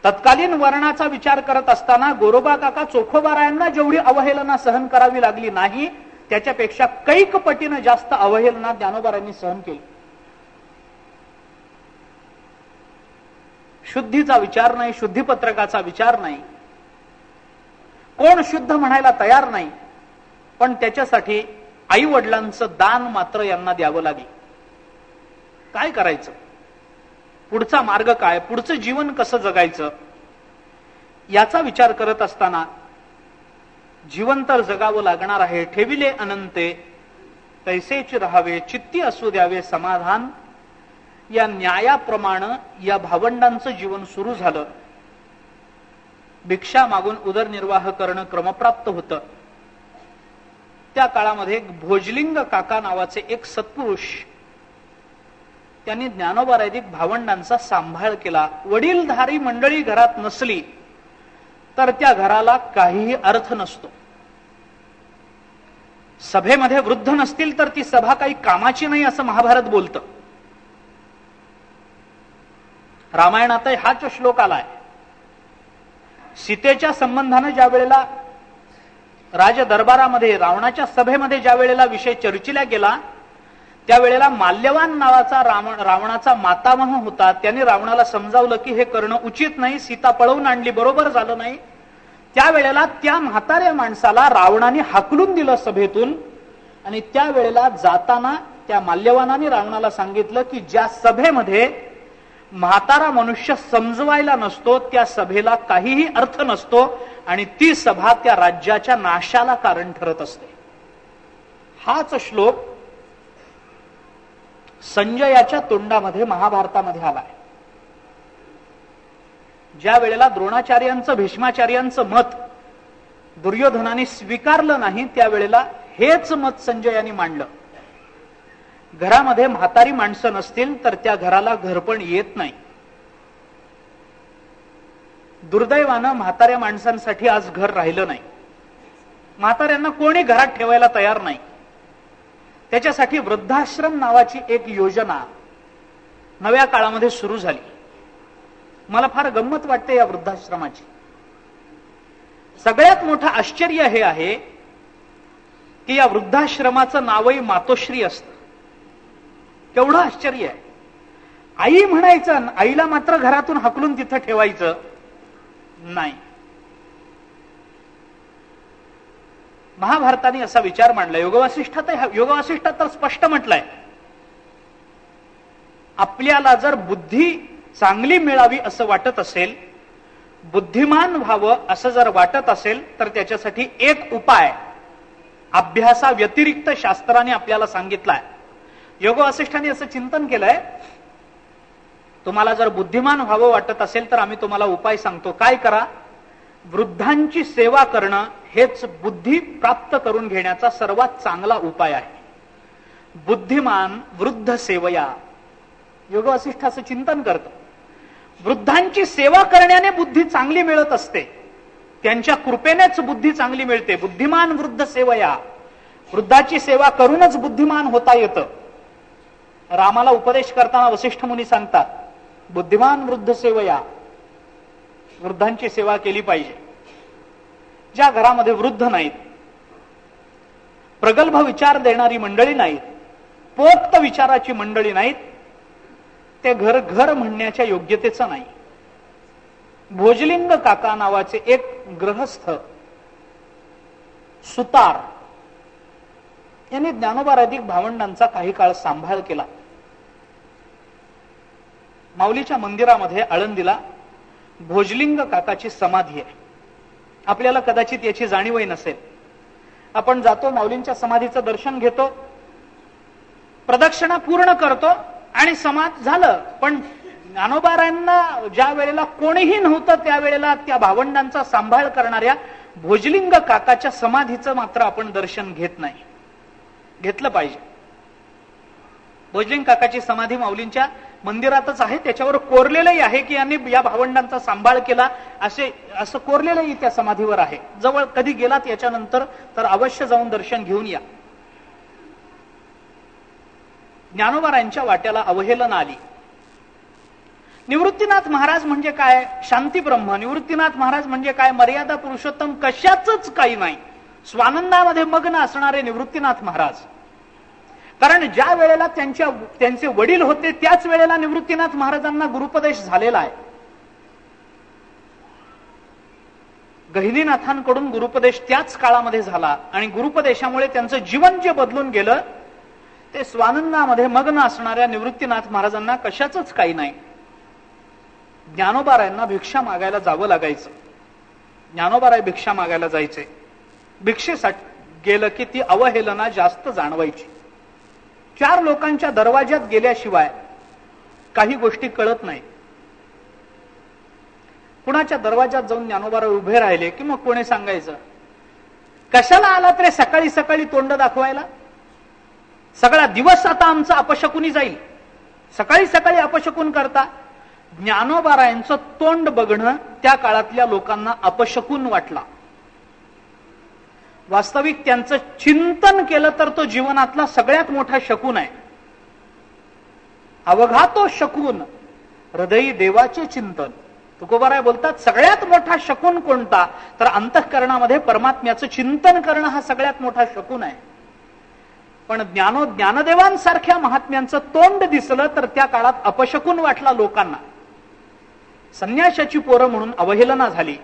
तत्कालीन वर्णाचा विचार करत असताना गोरोबा काका चोखोबारायांना जेवढी अवहेलना सहन करावी लागली नाही, त्याच्यापेक्षा कैक पटीनं जास्त अवहेलना ज्ञानोबारायांनी सहन केली. शुद्धीचा विचार नाही, शुद्धीपत्रकाचा विचार नाही, कोण शुद्ध म्हणायला तयार नाही, पण त्याच्यासाठी आई वडिलांचं दान मात्र यांना द्यावं लागेल. काय करायचं, पुढचा मार्ग काय, पुढचं जीवन कसं जगायचं, याचा विचार करत असताना जीवन तर जगावं लागणार आहे. ठेविले अनंते तैसेच राहावे, चित्ती असू द्यावे समाधान, या न्यायाप्रमाणे या भावंडांचं जीवन सुरू झालं. भिक्षा मागून उदरनिर्वाह करणं क्रमप्राप्त होतं. त्या काळामध्ये भोजलिंग काका नावाचे एक सत्पुरुष, त्यांनी ज्ञानोबाराधिक भावंडांचा सांभाळ केला. वडीलधारी मंडळी घरात नसली तर त्या घराला काहीही अर्थ नसतो. सभेमध्ये वृद्ध नसतील तर ती सभा काही कामाची नाही असं महाभारत बोलतं. रामायणातही हाच श्लोक आलाय. सीतेच्या संबंधानं ज्या वेळेला राज दरबारामध्ये रावणाच्या सभेमध्ये ज्या वेळेला विषय चर्चिला गेला, त्यावेळेला माल्यवान नावाचा रावणाचा मातामह होता. त्याने रावणाला समजावलं की हे करणं उचित नाही, सीता पळवून आणली, बरोबर झालं नाही. त्यावेळेला त्या म्हाताऱ्या माणसाला रावणाने हाकलून दिलं सभेतून. आणि त्यावेळेला जाताना त्या माल्यवानाने रावणाला सांगितलं की ज्या सभेमध्ये म्हातारा मनुष्य समजवायला नसतो त्या सभेला काहीही अर्थ नसतो आणि ती सभा त्या राज्याच्या नाशाला कारण ठरत असते. हाच श्लोक संजयाच्या तोंडामध्ये महाभारतामध्ये आलाय. ज्या वेळेला द्रोणाचार्यांचं भीष्माचार्यांचं मत दुर्योधनाने स्वीकारलं नाही, त्यावेळेला हेच मत संजयाने मांडलं. घरामध्ये म्हातारी माणसं नसतील तर त्या घराला घरपण येत नाही. दुर्दैवानं म्हाताऱ्या माणसांसाठी आज घर राहिलं नाही. म्हाताऱ्यांना कोणी घरात ठेवायला तयार नाही. त्याच्यासाठी वृद्धाश्रम नावाची एक योजना नव्या काळामध्ये सुरू झाली. मला फार गंमत वाटते या वृद्धाश्रमाची. सगळ्यात मोठं आश्चर्य हे आहे की या वृद्धाश्रमाचं नावही मातोश्री असतं. केवढं आश्चर्य आहे. आई म्हणायचं, आईला मात्र घरातून हाकलून तिथं ठेवायचं नाही. महाभारताने असा विचार मांडला. योगवासिष्ठात तर स्पष्ट म्हटलंय, आपल्याला जर बुद्धी चांगली मिळावी असं वाटत असेल, बुद्धिमान व्हावं असं जर वाटत असेल तर त्याच्यासाठी एक उपाय अभ्यासा व्यतिरिक्त शास्त्राने आपल्याला सांगितलाय. योग वसिष्ठांनी असं चिंतन केलंय, तुम्हाला जर बुद्धिमान व्हावं वाटत असेल तर आम्ही तुम्हाला उपाय सांगतो. काय करा, वृद्धांची सेवा करणं हेच बुद्धी प्राप्त करून घेण्याचा सर्वात चांगला उपाय आहे. बुद्धिमान वृद्ध सेवया. योग वसिष्ठ असं चिंतन करतं. वृद्धांची सेवा करण्याने बुद्धी चांगली मिळत असते. त्यांच्या कृपेनेच बुद्धी चांगली मिळते. बुद्धिमान वृद्ध सेवया. वृद्धाची सेवा करूनच बुद्धिमान होता येतं. रामाला उपदेश करताना वसिष्ठ मुनी सांगतात, बुद्धिमान वृद्ध सेवया. वृद्धांची सेवा केली पाहिजे. ज्या घरामध्ये वृद्ध नाहीत, प्रगल्भ विचार देणारी मंडळी नाहीत, पोक्त विचाराची मंडळी नाहीत, ते घर घर म्हणण्याच्या योग्यतेचं नाही. भोजलिंग काका नावाचे एक गृहस्थ सुतार यांनी ज्ञानोबाराधिक भावंडांचा काही काळ सांभाळ केला. माऊलीच्या मंदिरामध्ये आळंदीला भोजलिंग काकाची समाधी आहे. आपल्याला कदाचित याची जाणीवही नसेल. आपण जातो, माऊलींच्या समाधीचं दर्शन घेतो, प्रदक्षिणा पूर्ण करतो आणि समाज झालं. पण ज्ञानोबारायांना ज्या वेळेला कोणीही नव्हतं त्यावेळेला त्या भावंडांचा सांभाळ करणाऱ्या भोजलिंग काकाच्या समाधीचं मात्र आपण दर्शन घेत नाही. घेतलं पाहिजे. भोजलिंग काकाची समाधी माऊलींच्या मंदिरातच आहे. त्याच्यावर कोरलेलंही आहे की यांनी या भावंडांचा सांभाळ केला असं कोरलेलंही त्या समाधीवर आहे. जवळ कधी गेलात याच्यानंतर तर अवश्य जाऊन दर्शन घेऊन या. ज्ञानोबारायांच्या वाट्याला अवहेलना आली. निवृत्तीनाथ महाराज म्हणजे काय? शांती ब्रह्म. निवृत्तीनाथ महाराज म्हणजे काय? मर्यादा पुरुषोत्तम. कशाच काही नाही, स्वानंदामध्ये मग्न असणारे निवृत्तीनाथ महाराज. कारण ज्या वेळेला त्यांचे वडील होते त्याच वेळेला निवृत्तीनाथ महाराजांना गुरुपदेश झालेला आहे. गहिनीनाथांकडून गुरुपदेश त्याच काळामध्ये झाला आणि गुरुपदेशामुळे त्यांचं जीवन जे बदलून गेलं ते स्वानंदामध्ये मग्न असणाऱ्या निवृत्तीनाथ महाराजांना कशाच काही नाही. ज्ञानोबारायांना भिक्षा मागायला जावं लागायचं. ज्ञानोबाराय भिक्षा मागायला जायचे. भिक्षेसाठी गेलं की ती अवहेलना जास्त जाणवायची. 4 लोकांच्या दरवाज्यात गेल्याशिवाय काही गोष्टी कळत नाही. कुणाच्या दरवाज्यात जाऊन ज्ञानोबाराय उभे राहिले की मग कोणी सांगायचं, कशाला आलात रे सकाळी सकाळी तोंड दाखवायला? सगळा दिवस आता आमचा अपशकुनी जाईल. सकाळी सकाळी अपशकुन करता. ज्ञानोबारायांचं तोंड बघणं त्या काळातल्या लोकांना अपशकुन वाटला. वास्तविक त्यांचं चिंतन केलं तर तो जीवनातला सगळ्यात मोठा शकून आहे. अवघा तो शकून हृदयी देवाचे चिंतन. तुकोबाराय बोलतात सगळ्यात मोठा शकून कोणता? तर अंतःकरणामध्ये परमात्म्याचं चिंतन करणं हा सगळ्यात मोठा शकून आहे. पण ज्ञानदेवांसारख्या महात्म्यांचं तोंड दिसलं तर त्या काळात अपशकुन वाटला लोकांना. संन्याशाची पोरं म्हणून अवहेलना झाली.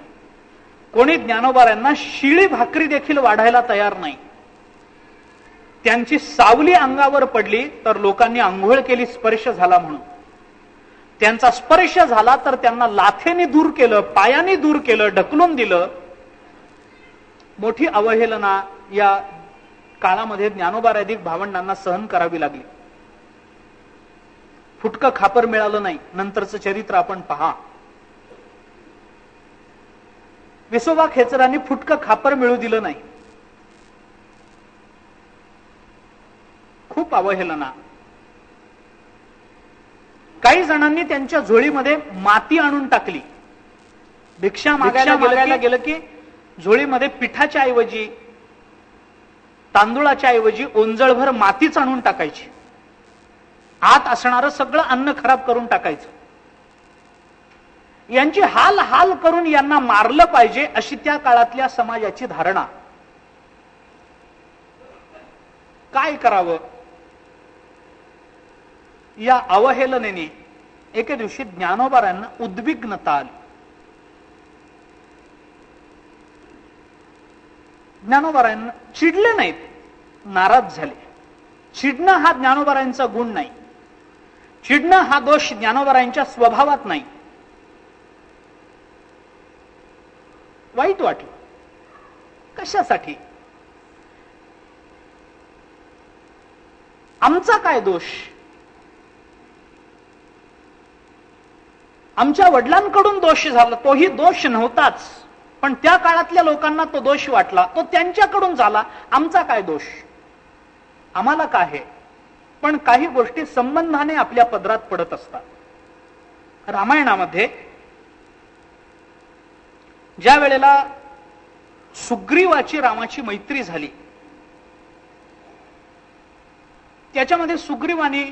कोणी ज्ञानोबारायांना शिळी भाकरी देखील वाढायला तयार नाही. त्यांची सावली अंगावर पडली तर लोकांनी आंघोळ केली स्पर्श झाला म्हणून. त्यांचा स्पर्श झाला तर त्यांना लाथेने दूर केलं, पायाने दूर केलं, ढकलून दिलं. मोठी अवहेलना या काळामध्ये ज्ञानोबाराधिक भावंडांना सहन करावी लागली. फुटकं खापर मिळालं नाही. नंतरचं चरित्र आपण पहा. विसोबा खेचरांनी फुटकं खापर मिळू दिलं नाही. खूप अवहेलना. काही जणांनी त्यांच्या झोळीमध्ये माती आणून टाकली. भिक्षा मागायला गेलं की झोळीमध्ये पिठाच्या ऐवजी, तांदूळाच्या ऐवजी ओंजळभर मातीच आणून टाकायची. आत असणारं सगळं अन्न खराब करून टाकायचं. यांची हाल हाल करून यांना मारलं पाहिजे अशी त्या काळातल्या समाजाची धारणा. काय करावं? या अवहेलनेने एके दिवशी ज्ञानोबारायांना उद्विग्नता आली. ज्ञानोबारायांना चिडले नाहीत, नाराज झाले. चिडणं हा ज्ञानोबारायांचा गुण नाही. चिडणं हा दोष ज्ञानोबारायांच्या स्वभावात नाही. वाईट वाटलं. कशासाठी? आमचा काय दोष? आमच्या वडिलांकडून दोष झाला, तोही दोष नव्हताच, पण त्या काळातल्या लोकांना तो दोष वाटला. तो त्यांच्याकडून झाला, आमचा काय दोष? आम्हाला काय आहे? पण काही गोष्टी संबंधाने आपल्या पदरात पडत असतात. रामायणामध्ये ज्या वेळेला सुग्रीवाची रामाची मैत्री झाली, त्याच्यामध्ये सुग्रीवाने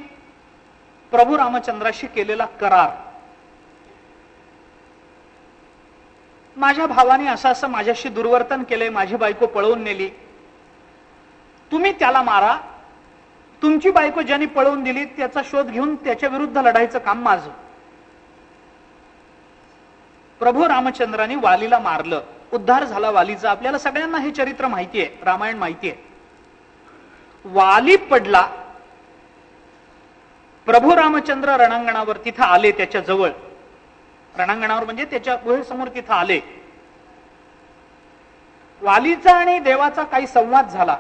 प्रभू रामचंद्राशी केलेला करार, माझ्या भावाने असं माझ्याशी दुर्वर्तन केलंय, माझी बायको पळवून नेली, तुम्ही त्याला मारा, तुमची बायको ज्यांनी पळवून दिली त्याचा शोध घेऊन त्याच्या विरुद्ध लढायचं काम माझं. प्रभू रामचंद्राने वालीला मारलं, उद्धार झाला वालीचा. आपल्याला सगळ्यांना हे चरित्र माहिती आहे, रामायण माहिती आहे. वाली पडला, प्रभू रामचंद्र रणांगणावर तिथं आले, त्याच्या जवळ रणांगणावर म्हणजे त्याच्या गुहेसमोर तिथं आले. वालीचा आणि देवाचा काही संवाद झाला.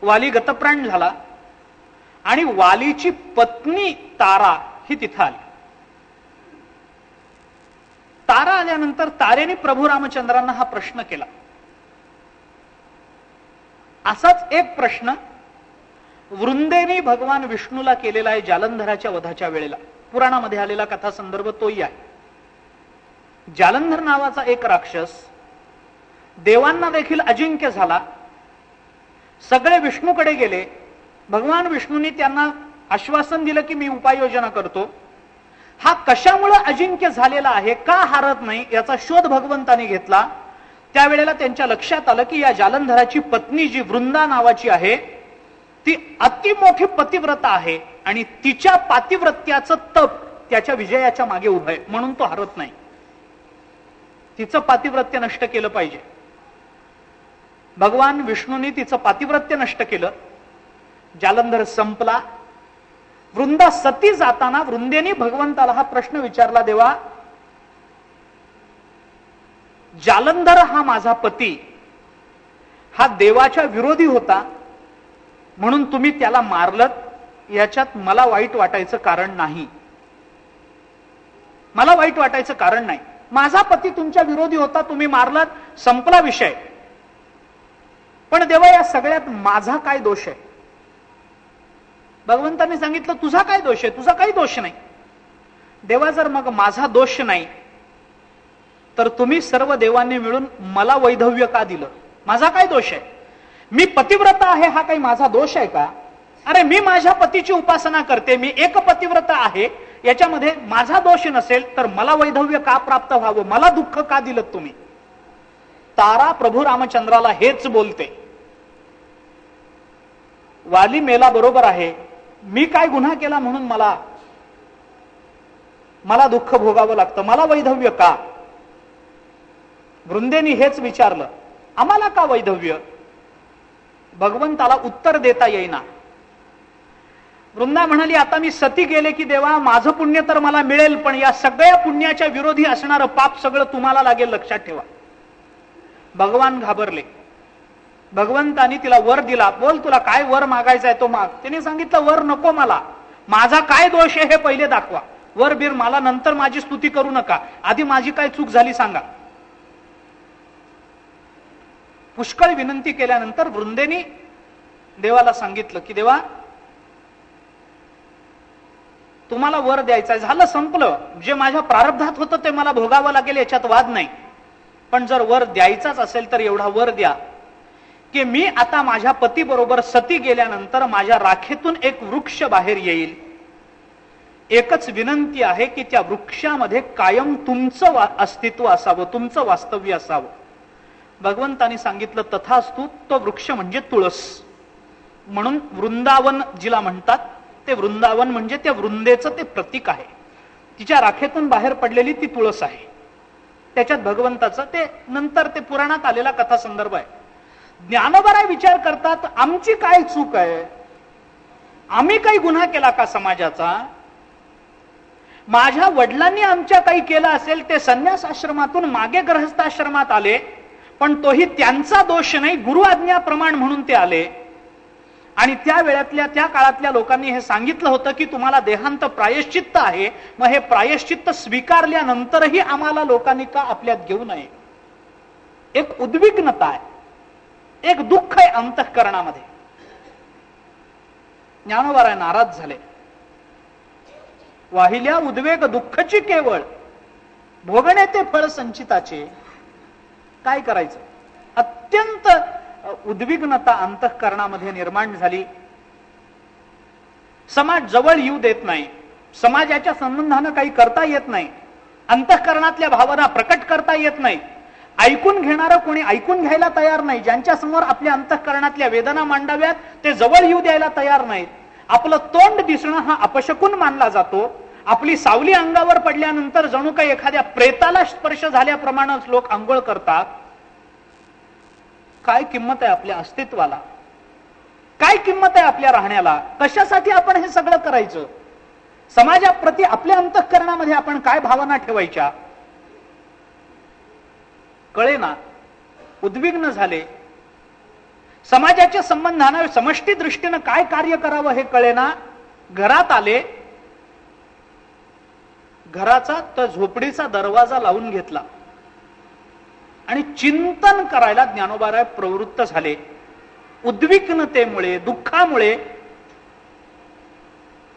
वाली गतप्राण झाला आणि वालीची पत्नी तारा ही तिथं आली. तारा आल्यानंतर तारेने प्रभू रामचंद्रांना हा प्रश्न केला. असाच एक प्रश्न वृंदेने भगवान विष्णूला केलेला आहे जालंधराच्या वधाच्या वेळेला. पुराणामध्ये आलेला कथा संदर्भ तोही आहे. जालंधर नावाचा एक राक्षस देवांना देखील अजिंक्य झाला. सगळे विष्णूकडे गेले. भगवान विष्णूंनी त्यांना आश्वासन दिलं की मी उपाययोजना करतो. हा कशामुळे अजिंक्य झालेला आहे, का हारत नाही, याचा शोध भगवंताने घेतला. त्यावेळेला त्यांच्या लक्षात आलं की या जालंधराची पत्नी जी वृंदा नावाची आहे ती अति मोठी पतिव्रता आहे आणि तिच्या पातिव्रत्याचं तप त्याच्या विजयाच्या मागे उभं आहे, म्हणून तो हरत नाही. तिचं पातिव्रत्य नष्ट केलं पाहिजे. भगवान विष्णूंनी तिचं पातिव्रत्य नष्ट केलं. जालंधर संपला. वृंदा सती जाताना वृंदेनी भगवंताला हा प्रश्न विचारला, देवा जालंधर हा माझा पती हा देवाच्या विरोधी होता म्हणून तुम्ही त्याला मारलत, याच्यात मला वाईट वाटायचं कारण नाही. मला वाईट वाटायचं कारण नाही. माझा पती तुमच्या विरोधी होता, तुम्ही मारलात, संपला विषय. पण देवा या सगळ्यात माझा काय दोष आहे? भगवंतांनी सांगितलं तुझा काय दोष आहे? तुझा काही दोष नाही. देवा जर मग माझा दोष नाही तर तुम्ही सर्व देवांनी मिळून मला वैधव्य का दिलं? माझा काय दोष आहे? मी पतिव्रता आहे हा काही माझा दोष आहे का? अरे मी माझ्या पतीची उपासना करते, मी एक पतिव्रता आहे, याच्यामध्ये माझा दोष नसेल तर मला वैधव्य का प्राप्त व्हावं? मला दुःख का दिलं तुम्ही? तारा प्रभू रामचंद्राला हेच बोलते, वाली मेला बरोबर आहे, मी काय गुन्हा केला म्हणून मला दुःख भोगावं लागतं, मला वैधव्य का? वृंदेनी हेच विचारलं, आम्हाला का वैधव्य? भगवंताला उत्तर देता येईना. वृंदा म्हणाली, आता मी सती गेले की देवा माझं पुण्य तर मला मिळेल, पण या सगळ्या पुण्याच्या विरोधी असणारं पाप सगळं तुम्हाला लागेल, लक्षात ठेवा. भगवान घाबरले. भगवंतानी तिला वर दिला. बोल तुला काय वर मागायचा आहे तो माग. तिने सांगितलं वर नको मला, माझा काय दोष आहे हे पहिले दाखवा. वर बीर मला नंतर माझी स्तुती करू नका, आधी माझी काय चूक झाली सांगा. पुष्कळ विनंती केल्यानंतर वृंदेनी देवाला सांगितलं की देवा तुम्हाला वर द्यायचा, झालं संपलं, जे माझ्या प्रारब्धात होतं ते मला भोगावं लागेल, याच्यात वाद नाही. पण जर वर द्यायचाच असेल तर एवढा वर द्या की मी आता माझ्या पती बरोबर सती गेल्यानंतर माझ्या राखेतून एक वृक्ष बाहेर येईल. एकच विनंती आहे की त्या वृक्षामध्ये कायम तुमचं अस्तित्व असावं, तुमचं वास्तव्य असावं. भगवंतानी सांगितलं तथास्तु. तो वृक्ष म्हणजे तुळस. म्हणून वृंदावन जिला म्हणतात ते वृंदावन म्हणजे त्या वृंदेचं ते प्रतीक आहे. तिच्या राखेतून बाहेर पडलेली ती तुळस आहे. त्याच्यात भगवंताचं ते नंतर ते पुराणात आलेला कथा संदर्भ आहे. ज्ञानोबराय विचार करतात आमची काय चूक आहे? आम्ही काही गुन्हा केला का समाजाचा? माझ्या वडिलांनी आमच्या काही केलं असेल, ते संन्यास आश्रमातून मागे गृहस्थाश्रमात आले, पण तोही त्यांचा दोष नाही, गुरु आज्ञा प्रमाण म्हणून ते आले. आणि त्या वेळातल्या त्या काळातल्या लोकांनी हे सांगितलं होतं की तुम्हाला देहांत प्रायश्चित्त आहे, मग हे प्रायश्चित्त स्वीकारल्यानंतरही आम्हाला लोकांनी का आपल्यात घेऊ नये? एक उद्विग्नता आहे, एक दुःख आहे अंतःकरणामध्ये. ज्ञानोबराय नाराज झाले. वाहिल्या उद्वेग दुःखची केवळ, भोगणे ते फळ संचिताचे. काय करायचं? अत्यंत उद्विग्नता अंतःकरणामध्ये निर्माण झाली. समाज जवळ येऊ देत नाही, समाजाच्या संबंधानं काही करता येत नाही, अंतःकरणातल्या भावना प्रकट करता येत नाही. ऐकून घेणारं कोणी ऐकून घ्यायला तयार नाही. ज्यांच्या समोर आपल्या अंतःकरणातल्या वेदना मांडाव्यात ते जवळ येऊ द्यायला तयार नाहीत. आपलं तोंड दिसणं हा अपशकुन मानला जातो. आपली सावली अंगावर पडल्यानंतर जणू काही एखाद्या प्रेताला स्पर्श झाल्याप्रमाणे लोक आंघोळ करतात. काय किंमत आहे आपल्या अस्तित्वाला? काय किंमत आहे आपल्या राहण्याला? कशासाठी आपण हे सगळं करायचं? समाजाप्रती आपल्या अंतःकरणामध्ये आपण काय भावना ठेवायच्या? कळेना. उद्विग्न झाले. समाजाच्या संबंधानं समष्टी दृष्टीनं काय कार्य करावं हे कळेना. घरात आले. घराचा तर झोपडीचा दरवाजा लावून घेतला आणि चिंतन करायला ज्ञानोबाराय प्रवृत्त झाले. उद्विग्नतेमुळे, दुःखामुळे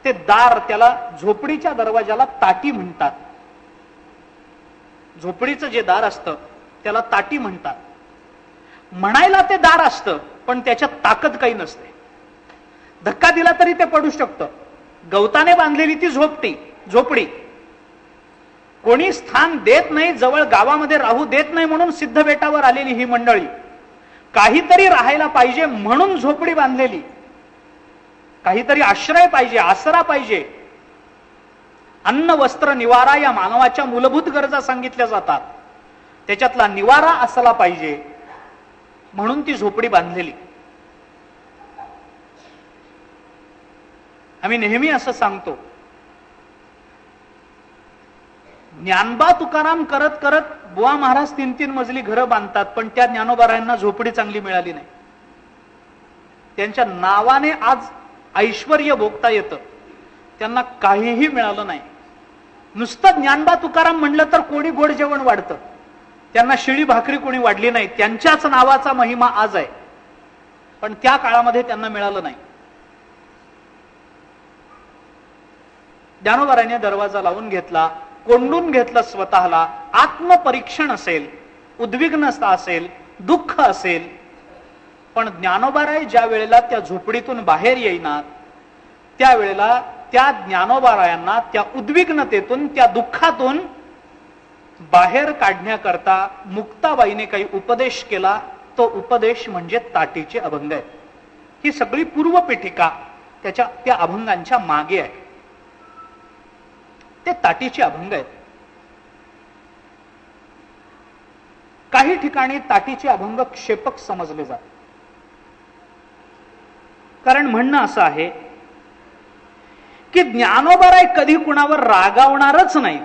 ते दार, त्याला झोपडीच्या दरवाजाला ताटी म्हणतात. झोपडीचं जे दार असतं त्याला ताटी म्हणतात. म्हणायला ते दार असतं पण त्याच्यात ताकद काही नसते. धक्का दिला तरी ते पडू शकतं. गवताने बांधलेली ती झोपडी कोणी स्थान देत नाही, जवळ गावामध्ये राहू देत नाही म्हणून सिद्धबेटावर आलेली ही मंडळी, काहीतरी राहायला पाहिजे म्हणून झोपडी बांधलेली, काहीतरी आश्रय पाहिजे, आसरा पाहिजे. अन्न वस्त्र निवारा या मानवाच्या मूलभूत गरजा सांगितल्या जातात, त्याच्यातला निवारा असला पाहिजे म्हणून ती झोपडी बांधलेली. आम्ही नेहमी असं सांगतो, ज्ञानबा तुकाराम करत करत बुवा महाराज 3-3 मजली घरं बांधतात, पण त्या ज्ञानोबारायांना झोपडी चांगली मिळाली नाही. त्यांच्या नावाने आज ऐश्वर्य भोगता येतं, त्यांना काहीही मिळालं नाही. नुसतं ज्ञानबा तुकाराम म्हणलं तर कोणी गोड जेवण वाढतं, त्यांना शिळी भाकरी कोणी वाढली नाही. त्यांच्याच नावाचा महिमा आज आहे, पण त्या काळामध्ये त्यांना मिळालं नाही. ज्ञानोबाराने दरवाजा लावून घेतला, कोंडून घेतलं स्वतःला. आत्मपरीक्षण असेल, उद्विग्नता असेल, दुःख असेल, पण ज्ञानोबाराय ज्या वेळेला त्या झोपडीतून बाहेर येईनात, त्यावेळेला त्या ज्ञानोबारायांना त्या उद्विग्नतेतून, त्या दुःखातून बाहेर काढण्याकरता मुक्ताबाईने काही उपदेश केला. तो उपदेश म्हणजे ताटीचे अभंग आहे. ही सगळी पूर्वपीठिका त्या अभंगांच्या मागे आहे. ते ताटीचे अभंग आहेत. काही ठिकाणी ताटीचे अभंग क्षेपक समजले जातात, कारण म्हणणं असं आहे की ज्ञानोबाराय कधी कुणावर रागावणारच नाहीत.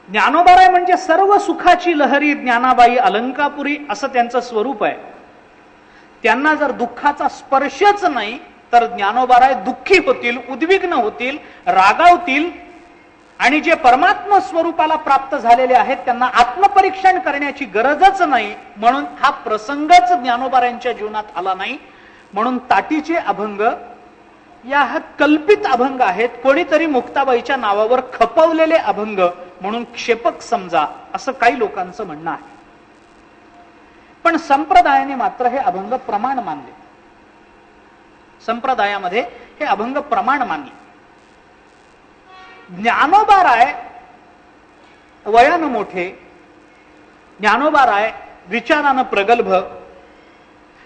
ज्ञानोबाराय म्हणजे सर्व सुखाची लहरी ज्ञानाबाई अलंकापुरी असं त्यांचं स्वरूप आहे. त्यांना जर दुःखाचा स्पर्शच नाही तर ज्ञानोबाराय दुःखी होतील, उद्विग्न होतील, रागावतील. आणि जे परमात्मा स्वरूपाला प्राप्त झालेले आहेत त्यांना आत्मपरीक्षण करण्याची गरजच नाही, म्हणून हा प्रसंगच ज्ञानोबारायांच्या जीवनात आला नाही. म्हणून ताटीचे अभंग या कल्पित अभंग आहेत, कोणीतरी मुक्ताबाईच्या नावावर खपवलेले अभंग म्हणून क्षेपक समजा, असं काही लोकांचं म्हणणं आहे. पण संप्रदायाने मात्र हे अभंग प्रमाण मानले. संप्रदायामध्ये हे अभंग प्रमाण मानले. ज्ञानोबाराय वयानं मोठे, ज्ञानोबाराय विचारानं प्रगल्भ,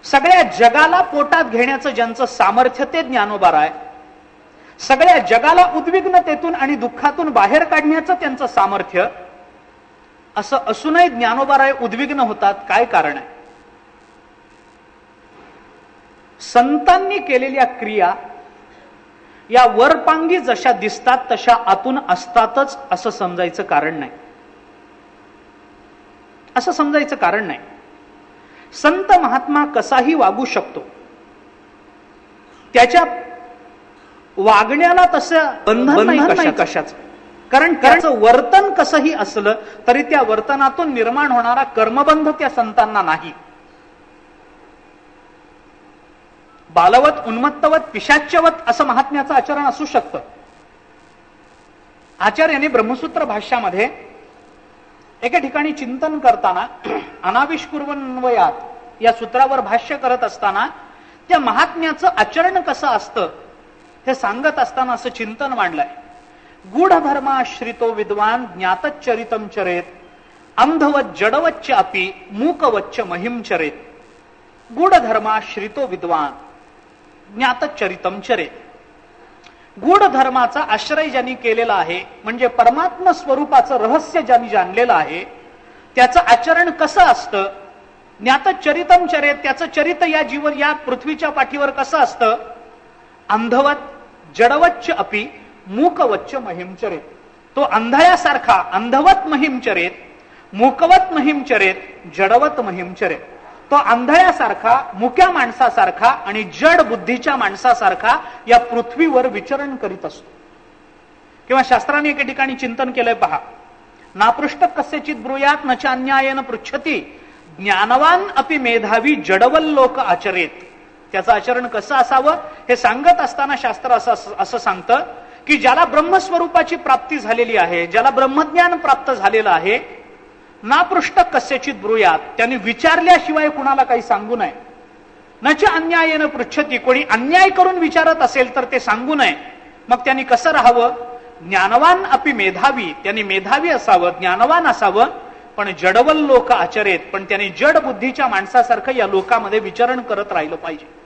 सगळ्या जगाला पोटात घेण्याचं ज्यांचं सामर्थ्य ते ज्ञानोबाराय, सगळ्या जगाला उद्विग्नतेतून आणि दुःखातून बाहेर काढण्याचं त्यांचं सामर्थ्य, असं असूनही ज्ञानोबाराय उद्विग्न होतात. काय कारण आहे? संतांनी केलेल्या क्रिया या वरपांगी जशा दिसतात तशा आतून असतातच असं समजायचं कारण नाही. असं समजायचं कारण नाही. संत महात्मा कसाही वागू शकतो, त्याच्या वागण्याला तसं बंधन नाही कशाचं. कारण त्याचं वर्तन कसंही असलं तरी त्या वर्तनातून निर्माण होणारा कर्मबंध त्या संतांना नाही. बालवत, उन्मत्तवत, पिशाच्यवत असं महात्म्याचं आचरण असू शकतं. आचार्याने ब्रह्मसूत्र भाष्यामध्ये एके ठिकाणी चिंतन करताना अनाविष्कुर्वन्वयात या सूत्रावर भाष्य करत असताना त्या महात्म्याचं आचरण कसं असतं हे सांगत असताना असं चिंतन मांडलंय. गूढधर्माश्रितो विद्वान ज्ञातचरितम चरेत, अंधवत जडवच्च अपि मूकवच्च महिम चरेत. गूढधर्माश्रितो विद्वान ज्ञातचरितम चरेत. गूढ धर्माचा आश्रय ज्यांनी केलेला आहे, म्हणजे परमात्मा स्वरूपाचं रहस्य ज्यांनी जाणलेलं आहे, त्याचं आचरण कसं असतं, ज्ञातचरितम चरेत, त्याचं चरित्र या पृथ्वीच्या पाठीवर कसं असतं. अंधवत जडवच्च अपि मूकवच्च महिम चरेत. तो अंधळ्यासारखा अंधवत महिम चरेत, मूकवत महिम चरेत, जडवत महिम चरेत. तो आंधळ्यासारखा, मुक्या माणसासारखा आणि जड बुद्धीच्या माणसासारखा या पृथ्वीवर विचरण करीत असतो. किंवा शास्त्राने एके ठिकाणी चिंतन केलंय पहा. नापृष्ट कस्यचित ब्रूयात न चान्यायन पृच्छती, ज्ञानवान अपि मेधावी जडवल्लोक आचरेत. त्याचं आचरण कसं असावं हे सांगत असताना शास्त्र असं सांगतं की ज्याला ब्रह्मस्वरूपाची प्राप्ती झालेली आहे, ज्याला ब्रह्मज्ञान प्राप्त झालेलं आहे, नापृष्ट कस्यचित ब्रूयात, त्यांनी विचारल्याशिवाय कुणाला काही सांगू नये. नच अन्यायेन पृच्छती, कोणी अन्याय करून विचारत असेल तर ते सांगू नये. मग त्यांनी कसं राहावं. ज्ञानवान अपि मेधावी, त्यांनी मेधावी असावं, ज्ञानवान असावं, पण जडवल लोक आचरेत, पण त्यांनी जड बुद्धीच्या माणसासारखं या लोकामध्ये विचरण करत राहिलं पाहिजे.